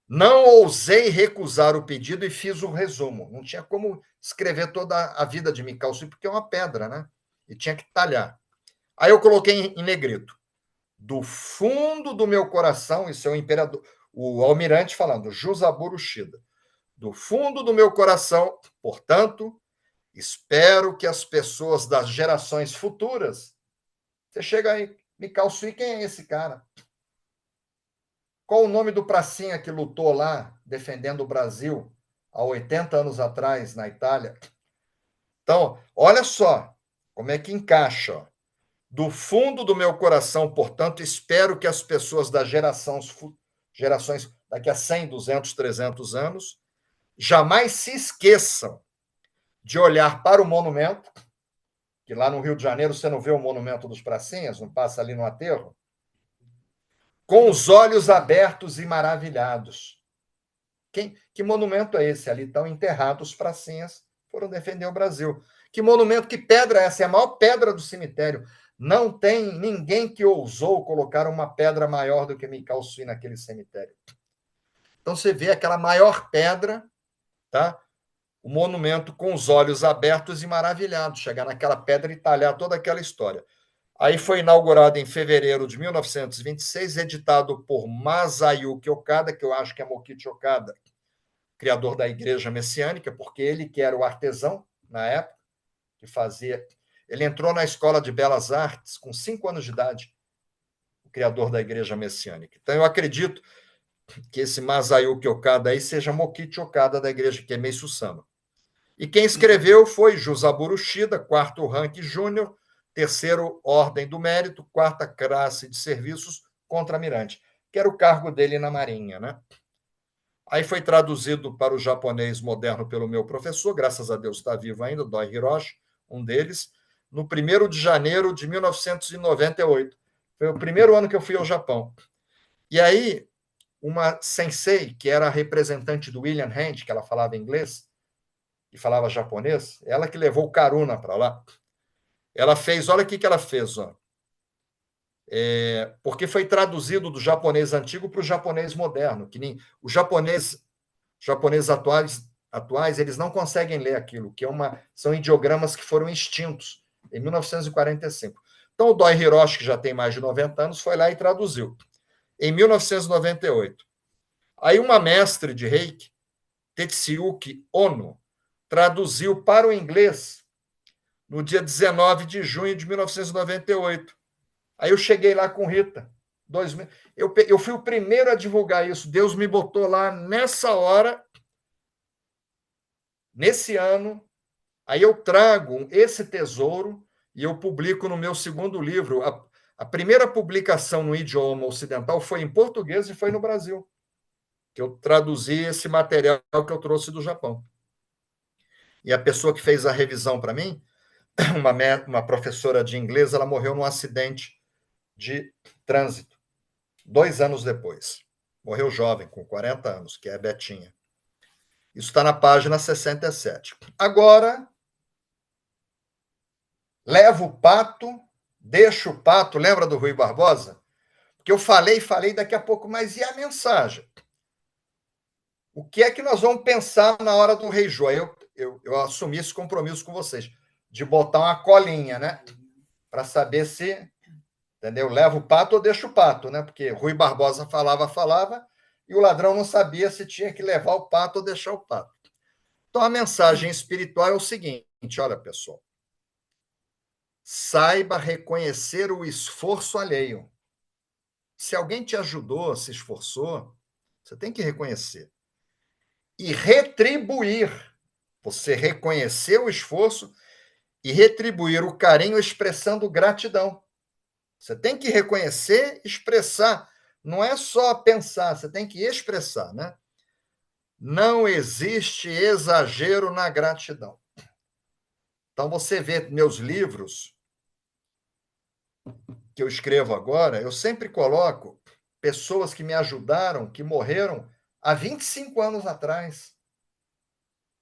Não ousei recusar o pedido e fiz o resumo. Não tinha como escrever toda a vida de Mikao Sui, porque é uma pedra, né? E tinha que talhar. Aí eu coloquei em negrito. Do fundo do meu coração, isso é o imperador, o almirante falando, Jusaburo Shida. Do fundo do meu coração, portanto, espero que as pessoas das gerações futuras. Você chega aí, Mikao Sui, quem é esse cara? Qual o nome do pracinha que lutou lá, defendendo o Brasil, há 80 anos atrás, na Itália? Então, olha só como é que encaixa. Ó. Do fundo do meu coração, portanto, espero que as pessoas das gerações daqui a 100, 200, 300 anos jamais se esqueçam de olhar para o monumento, que lá no Rio de Janeiro você não vê o monumento dos pracinhas, não passa ali no aterro, com os olhos abertos e maravilhados. Que monumento é esse? Ali estão enterrados os pracinhas, foram defender o Brasil. Que monumento, que pedra é essa? É a maior pedra do cemitério. Não tem ninguém que ousou colocar uma pedra maior do que Mikao Sui naquele cemitério. Então você vê aquela maior pedra, tá? O monumento com os olhos abertos e maravilhados, chegar naquela pedra e talhar toda aquela história. Aí foi inaugurado em fevereiro de 1926, editado por Masayuki Okada, que eu acho que é Mokichi Okada, criador da Igreja Messiânica, porque ele que era o artesão na época, que fazia. Ele entrou na Escola de Belas Artes com 5 anos de idade, o criador da Igreja Messiânica. Então, eu acredito que esse Masayuki Okada aí seja Mokichi Okada da Igreja Kemei Susama. E quem escreveu foi Jusaburo Shida, quarto rank júnior, terceiro ordem do mérito, quarta classe de serviços, contra-almirante, que era o cargo dele na Marinha, né? Aí foi traduzido para o japonês moderno pelo meu professor, graças a Deus está vivo ainda, Doi Hiroshi, um deles, no 1º de janeiro de 1998. Foi o primeiro ano que eu fui ao Japão. E aí, uma sensei, que era a representante do William Hand, que ela falava inglês e falava japonês, ela que levou o Karuna para lá. Ela fez, olha o que ela fez, ó. Porque foi traduzido do japonês antigo para o japonês moderno, que nem o japoneses atuais eles não conseguem ler aquilo, que são ideogramas que foram extintos em 1945. Então, o Doi Hiroshi, que já tem mais de 90 anos, foi lá e traduziu, em 1998. Aí, uma mestre de Reiki, Tetsuyuki Ono, traduziu para o inglês no dia 19 de junho de 1998. Aí eu cheguei lá com Rita. Eu fui o primeiro a divulgar isso. Deus me botou lá nessa hora, nesse ano. Aí eu trago esse tesouro e eu publico no meu segundo livro. A primeira publicação no idioma ocidental foi em português e foi no Brasil, que eu traduzi esse material que eu trouxe do Japão. E a pessoa que fez a revisão para mim, uma professora de inglês, ela morreu num acidente de trânsito, 2 anos depois. Morreu jovem, com 40 anos, que é a Betinha. Isso está na página 67. Agora, leva o pato, deixa o pato, lembra do Rui Barbosa? Porque eu falei, daqui a pouco, mas e a mensagem? O que é que nós vamos pensar na hora do Rei Jô? Eu assumi esse compromisso com vocês, de botar uma colinha, né? Para saber se, entendeu? Leva o pato ou deixa o pato, né? Porque Rui Barbosa falava, e o ladrão não sabia se tinha que levar o pato ou deixar o pato. Então, a mensagem espiritual é o seguinte: olha, pessoal, saiba reconhecer o esforço alheio. Se alguém te ajudou, se esforçou, você tem que reconhecer. E retribuir. Você reconhecer o esforço e retribuir o carinho expressando gratidão. Você tem que reconhecer, expressar. Não é só pensar, você tem que expressar, né? Não existe exagero na gratidão. Então, você vê meus livros que eu escrevo agora, eu sempre coloco pessoas que me ajudaram, que morreram há 25 anos atrás.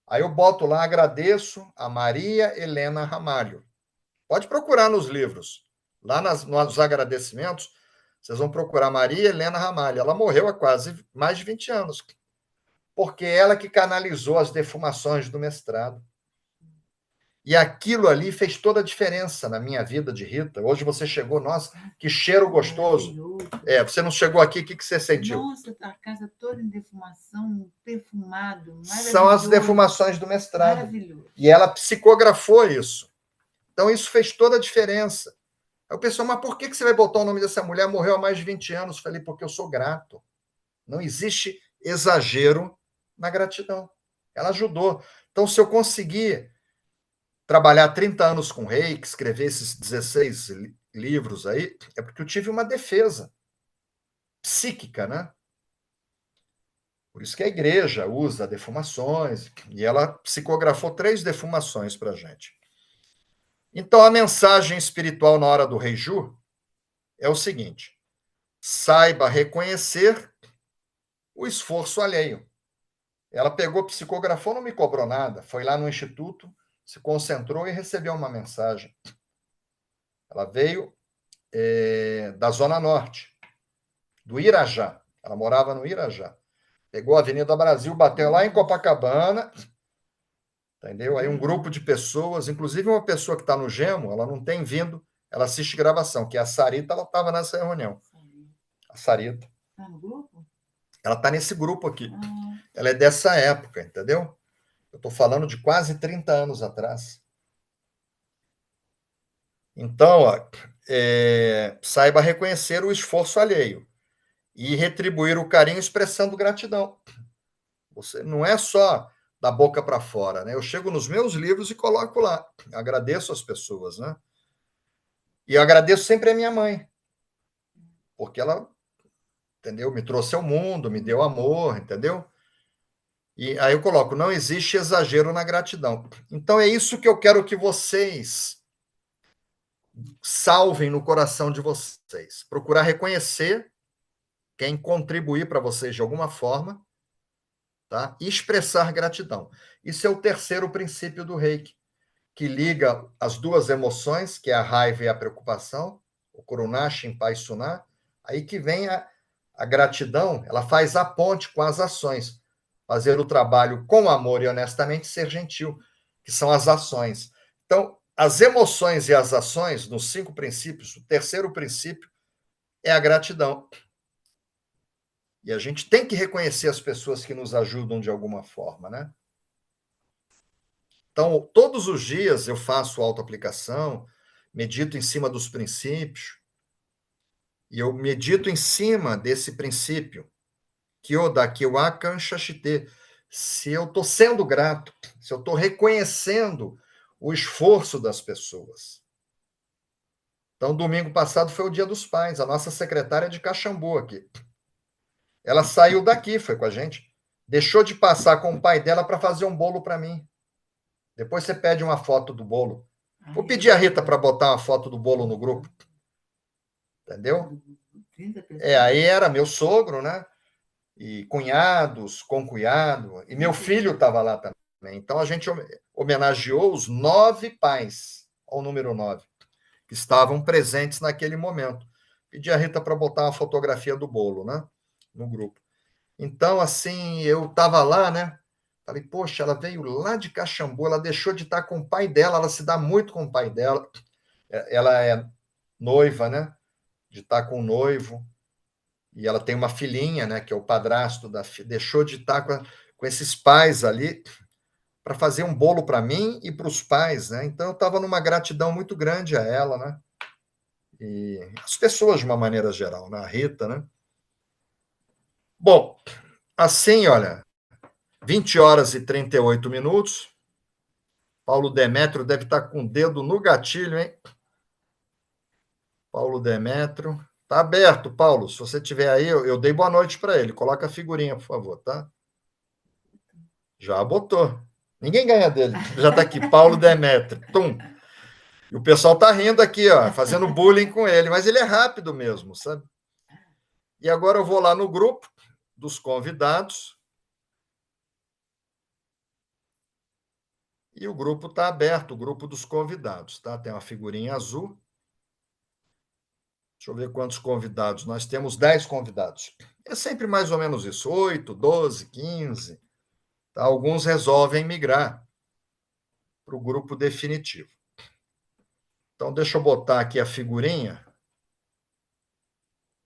Aí eu boto lá, agradeço a Maria Helena Ramalho. Pode procurar nos livros. Lá nos agradecimentos, vocês vão procurar Maria Helena Ramalho. Ela morreu há quase mais de 20 anos, porque ela que canalizou as defumações do mestrado. E aquilo ali fez toda a diferença na minha vida de Rita. Hoje você chegou, nossa, que cheiro gostoso. Você não chegou aqui, o que você sentiu? Nossa, a casa toda em defumação, perfumado, maravilhoso. São as defumações do mestrado. Maravilhoso. E ela psicografou isso. Então, isso fez toda a diferença. Aí o pessoal, mas por que você vai botar o nome dessa mulher? Morreu há mais de 20 anos. Falei, porque eu sou grato. Não existe exagero na gratidão. Ela ajudou. Então, se eu conseguir trabalhar 30 anos com reiki, escrever esses 16 livros aí, é porque eu tive uma defesa psíquica, né? Por isso que a igreja usa defumações, e ela psicografou 3 defumações para a gente. Então, a mensagem espiritual na hora do Reiju é o seguinte: saiba reconhecer o esforço alheio. Ela pegou, psicografou, não me cobrou nada, foi lá no instituto, se concentrou e recebeu uma mensagem. Ela veio da Zona Norte, do Irajá. Ela morava no Irajá. Pegou a Avenida Brasil, bateu lá em Copacabana, entendeu? Aí um grupo de pessoas, inclusive uma pessoa que está no Gemo, ela não tem vindo, ela assiste gravação, que é a Sarita, ela estava nessa reunião. A Sarita. Está no grupo? Ela está nesse grupo aqui. Ela é dessa época, entendeu? Eu estou falando de quase 30 anos atrás. Então, saiba reconhecer o esforço alheio e retribuir o carinho expressando gratidão. Você não é só da boca para fora, né? Eu chego nos meus livros e coloco lá. Agradeço as pessoas, né? E eu agradeço sempre a minha mãe, porque ela, entendeu? Me trouxe ao mundo, me deu amor, entendeu? E aí eu coloco, não existe exagero na gratidão. Então é isso que eu quero que vocês salvem no coração de vocês. Procurar reconhecer quem contribuir para vocês de alguma forma, tá? E expressar gratidão. Isso é o terceiro princípio do Reiki, que liga as duas emoções, que é a raiva e a preocupação, o Kuruna, Shinpai, Suná. Aí que vem a gratidão, ela faz a ponte com as ações. Fazer o trabalho com amor e honestamente, ser gentil, que são as ações. Então, as emoções e as ações, nos 5 princípios, o terceiro princípio é a gratidão. E a gente tem que reconhecer as pessoas que nos ajudam de alguma forma, né? Então, todos os dias eu faço autoaplicação, medito em cima dos princípios, e eu medito em cima desse princípio, Kyoda, Kyoa, Kanshashite. Se eu estou sendo grato, se eu estou reconhecendo o esforço das pessoas. Então, domingo passado foi o Dia dos Pais, a nossa secretária é de Caxambu aqui. Ela saiu daqui, foi com a gente, deixou de passar com o pai dela para fazer um bolo para mim. Depois você pede uma foto do bolo. Vou pedir a Rita para botar uma foto do bolo no grupo. Entendeu? Aí era meu sogro, né? E cunhados, concunhado. E meu filho estava lá também. Então a gente homenageou os 9 pais, ao número 9, que estavam presentes naquele momento. Pedi a Rita para botar uma fotografia do bolo, né? No grupo. Então, assim, eu estava lá, né? Falei, poxa, ela veio lá de Caxambu, ela deixou de estar com o pai dela, ela se dá muito com o pai dela. Ela é noiva, né? De estar com o noivo. e ela tem uma filhinha, né, que é o padrasto da filha, deixou de estar com esses pais ali para fazer um bolo para mim e para os pais, né? Então eu estava numa gratidão muito grande a ela, né? E as pessoas de uma maneira geral, né? A Rita, né? Bom, assim, olha, 20 horas e 38 minutos. Paulo Demétrio deve estar com o dedo no gatilho, hein? Paulo Demétrio. Tá aberto, Paulo. Se você tiver aí, eu dei boa noite para ele. Coloca a figurinha, por favor, tá? Já botou. Ninguém ganha dele. Já está aqui, Paulo Demétrio. Tum. E o pessoal tá rindo aqui, ó, fazendo bullying com ele, mas ele é rápido mesmo, sabe? E agora eu vou lá no grupo dos convidados. E o grupo está aberto, o grupo dos convidados, tá? Tem uma figurinha azul. Deixa eu ver quantos convidados. Nós temos 10 convidados. É sempre mais ou menos isso, 8, 12, 15. Tá? Alguns resolvem migrar para o grupo definitivo. Então, deixa eu botar aqui a figurinha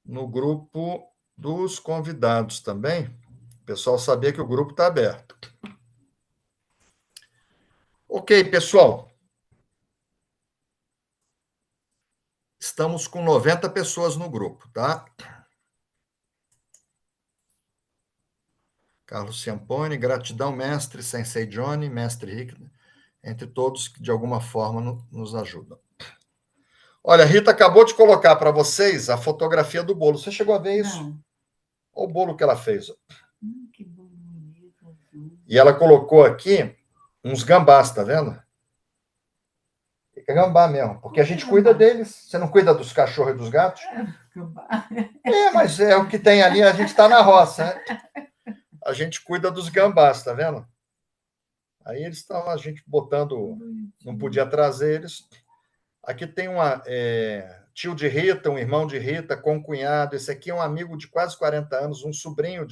no grupo dos convidados também. O pessoal saber que o grupo está aberto. Ok, pessoal. Estamos com 90 pessoas no grupo, tá? Carlos Ciampone, gratidão, mestre, Sensei Johnny, mestre Rick, entre todos que de alguma forma nos ajudam. Olha, a Rita acabou de colocar para vocês a fotografia do bolo. Você chegou a ver isso? Não. Olha o bolo que ela fez. Que bonito, azul. E ela colocou aqui uns gambás, tá vendo? Fica gambá mesmo, porque a gente cuida deles. Você não cuida dos cachorros e dos gatos? Gambá. Mas é o que tem ali, a gente está na roça, né? A gente cuida dos gambás, tá vendo? Aí eles estão, a gente botando, não podia trazer eles. Aqui tem tio de Rita, um irmão de Rita, concunhado. Esse aqui é um amigo de quase 40 anos, um sobrinho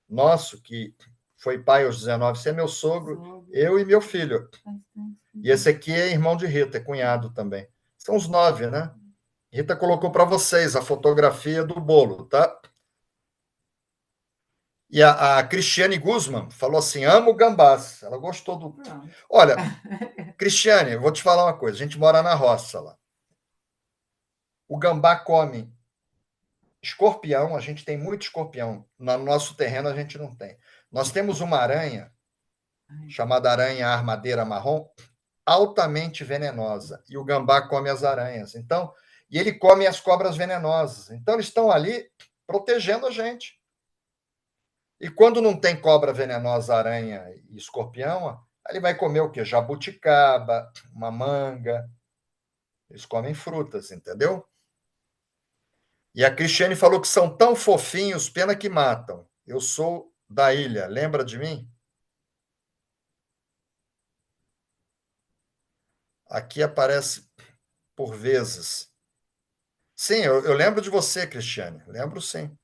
nosso, que foi pai aos 19. Esse é meu sogro, eu e meu filho. E esse aqui é irmão de Rita, é cunhado também. São os 9, né? Rita colocou para vocês a fotografia do bolo, tá? E a Cristiane Guzman falou assim: amo gambás. Ela gostou do. Olha, Cristiane, eu vou te falar uma coisa: a gente mora na roça lá. O gambá come escorpião, a gente tem muito escorpião. No nosso terreno a gente não tem. Nós temos uma aranha, chamada aranha armadeira marrom, altamente venenosa. E o gambá come as aranhas. Então, e ele come as cobras venenosas. Então, eles estão ali protegendo a gente. E quando não tem cobra venenosa, aranha e escorpião, ele vai comer o quê? Jabuticaba, uma manga. Eles comem frutas, entendeu? E a Cristiane falou que são tão fofinhos, pena que matam. Eu sou da ilha, lembra de mim? Aqui aparece por vezes. Sim, eu lembro de você, Cristiane. Lembro sim.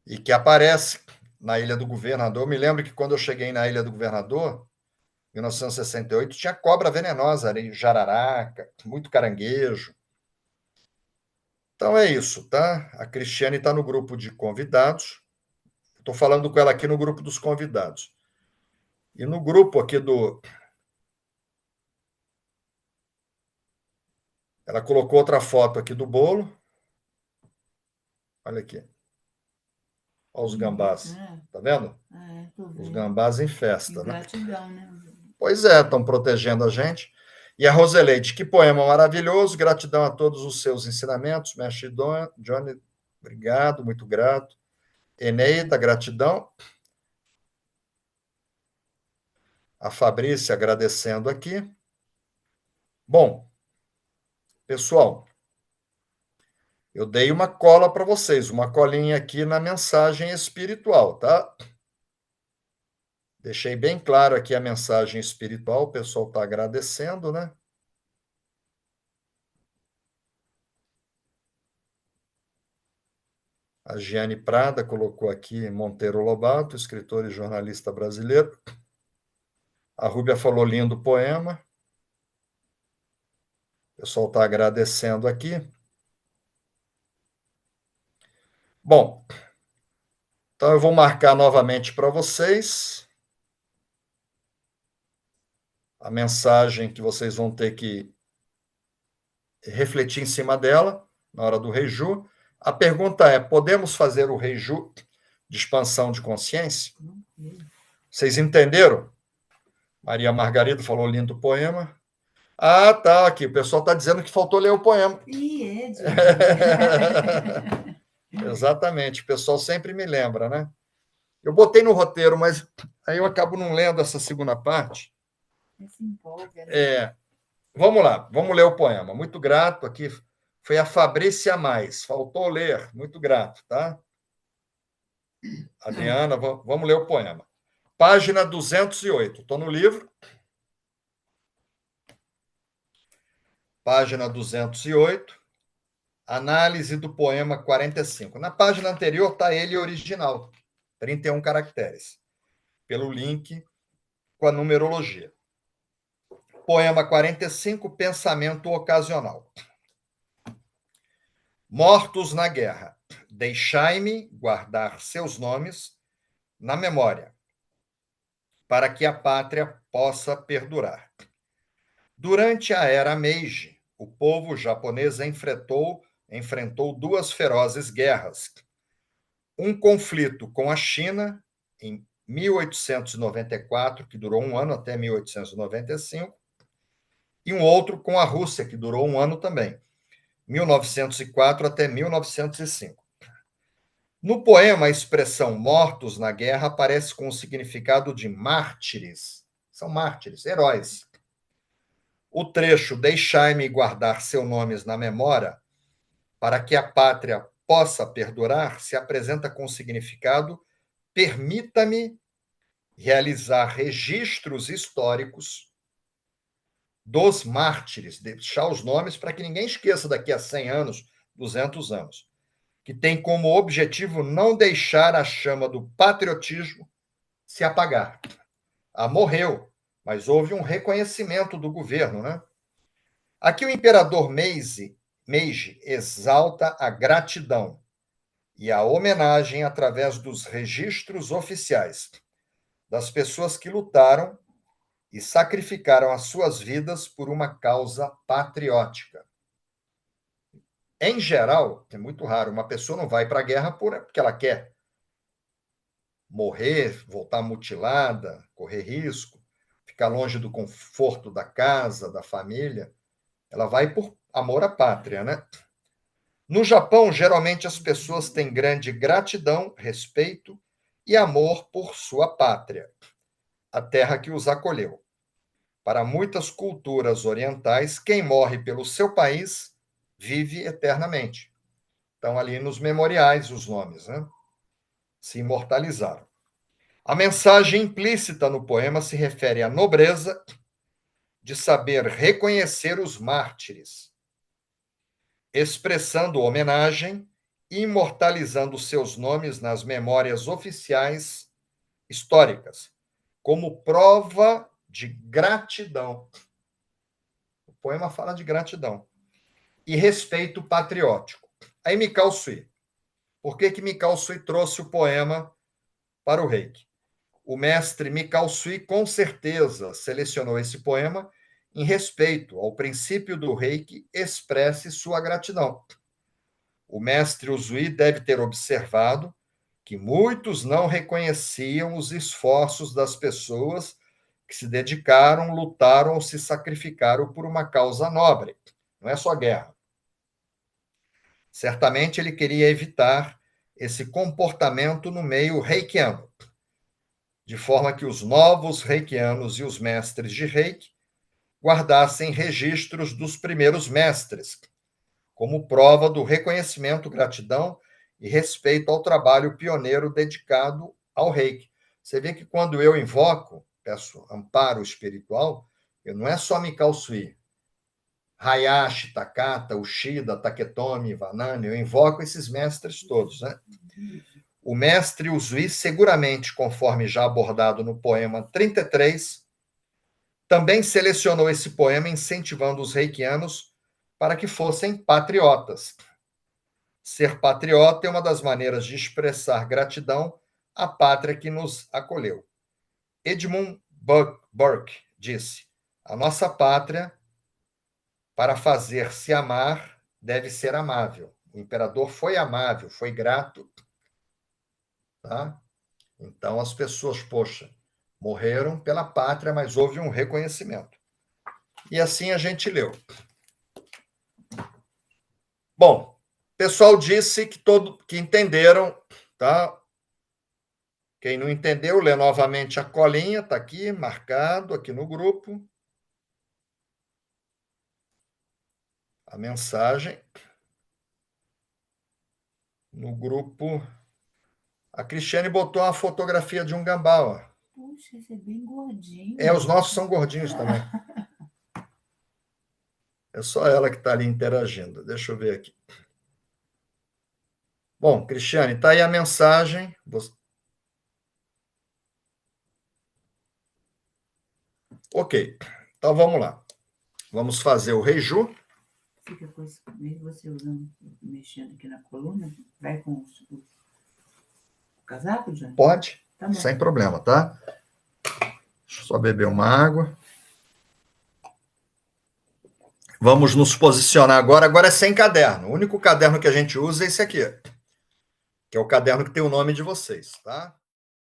E que aparece na Ilha do Governador. Eu me lembro que quando eu cheguei na Ilha do Governador, em 1968, tinha cobra venenosa ali, jararaca, muito caranguejo. Então é isso, tá? A Cristiane está no grupo de convidados. Estou falando com ela aqui no grupo dos convidados. E no grupo aqui do. Ela colocou outra foto aqui do bolo. Olha aqui. Olha os gambás. Tá vendo? Os gambás em festa, né? Gratidão, né? Pois é, estão protegendo a gente. E a Roseleide, que poema maravilhoso. Gratidão a todos os seus ensinamentos, mestre Johnny. Obrigado, muito grato. Eneida, gratidão. A Fabrícia agradecendo aqui. Bom, pessoal, eu dei uma cola para vocês, uma colinha aqui na mensagem espiritual, tá? Deixei bem claro aqui a mensagem espiritual, o pessoal está agradecendo, né? A Giane Prada colocou aqui Monteiro Lobato, escritor e jornalista brasileiro. A Rúbia falou lindo poema. O pessoal está agradecendo aqui. Bom, então eu vou marcar novamente para vocês a mensagem que vocês vão ter que refletir em cima dela na hora do Reiju. A pergunta é: podemos fazer o Reiju de expansão de consciência? Vocês entenderam? Maria Margarida falou lindo poema. Ah, tá, aqui. O pessoal está dizendo que faltou ler o poema. Exatamente, o pessoal sempre me lembra, né? Eu botei no roteiro, mas aí eu acabo não lendo essa segunda parte. Se empolga, né? Vamos lá, vamos ler o poema. Muito grato, aqui foi a Fabrícia Mais, faltou ler, muito grato, tá? Adriana, vamos ler o poema. Página 208, estou no livro. Página 208, análise do poema 45. Na página anterior está ele original, 31 caracteres, pelo link com a numerologia. Poema 45, pensamento ocasional. Mortos na guerra, deixai-me guardar seus nomes na memória, para que a pátria possa perdurar. Durante a era Meiji, o povo japonês enfrentou duas ferozes guerras. Um conflito com a China, em 1894, que durou um ano até 1895, e um outro com a Rússia, que durou um ano também, 1904 até 1905. No poema, a expressão mortos na guerra aparece com o significado de mártires. São mártires, heróis. O trecho deixai-me guardar seus nomes na memória para que a pátria possa perdurar se apresenta com o significado permita-me realizar registros históricos dos mártires, deixar os nomes para que ninguém esqueça daqui a 100 anos, 200 anos, que tem como objetivo não deixar a chama do patriotismo se apagar. Morreu, mas houve um reconhecimento do governo, né? Aqui o imperador Meiji exalta a gratidão e a homenagem através dos registros oficiais das pessoas que lutaram e sacrificaram as suas vidas por uma causa patriótica. Em geral, é muito raro, uma pessoa não vai para a guerra porque ela quer morrer, voltar mutilada, correr risco, ficar longe do conforto da casa, da família. Ela vai por amor à pátria, né? No Japão, geralmente as pessoas têm grande gratidão, respeito e amor por sua pátria, a terra que os acolheu. Para muitas culturas orientais, quem morre pelo seu país vive eternamente. Estão ali nos memoriais os nomes, né? Se imortalizaram. A mensagem implícita no poema se refere à nobreza de saber reconhecer os mártires, expressando homenagem e imortalizando seus nomes nas memórias oficiais históricas, como prova de gratidão. O poema fala de gratidão e respeito patriótico. Aí Mikao Sui. Por que Mikao Sui trouxe o poema para o Reiki? O mestre Mikao Sui, com certeza, selecionou esse poema em respeito ao princípio do Reiki, expresse sua gratidão. O mestre Usui deve ter observado que muitos não reconheciam os esforços das pessoas que se dedicaram, lutaram ou se sacrificaram por uma causa nobre. Não é só guerra. Certamente ele queria evitar esse comportamento no meio reikiano, de forma que os novos reikianos e os mestres de reiki guardassem registros dos primeiros mestres, como prova do reconhecimento, gratidão e respeito ao trabalho pioneiro dedicado ao reiki. Você vê que quando eu invoco, peço amparo espiritual, eu não é só Mikao Sui, Hayashi, Takata, Ushida, Taketomi, Vanani, eu invoco esses mestres todos, né? O mestre Usui, seguramente, conforme já abordado no poema 33, também selecionou esse poema incentivando os reikianos para que fossem patriotas. Ser patriota é uma das maneiras de expressar gratidão à pátria que nos acolheu. Edmund Burke disse: a nossa pátria, para fazer-se amar, deve ser amável. O imperador foi amável, foi grato. Tá? Então, as pessoas, poxa, morreram pela pátria, mas houve um reconhecimento. E assim a gente leu. Bom, o pessoal disse que entenderam, tá? Quem não entendeu, lê novamente a colinha, está aqui, marcado, aqui no grupo. A mensagem. No grupo. A Cristiane botou uma fotografia de um gambá, ó. Puxa, esse é bem gordinho. Os nossos são gordinhos também. É só ela que está ali interagindo. Deixa eu ver aqui. Bom, Cristiane, está aí a mensagem. Ok, então vamos lá. Vamos fazer o reiju. Fica com isso, mesmo você usando, mexendo aqui na coluna, vai com o casaco, Johnny? Pode, Tá bom. sem problema, tá? Deixa eu só beber uma água. Vamos nos posicionar agora. Agora é sem caderno. O único caderno que a gente usa é esse aqui, que é o caderno que tem o nome de vocês, tá?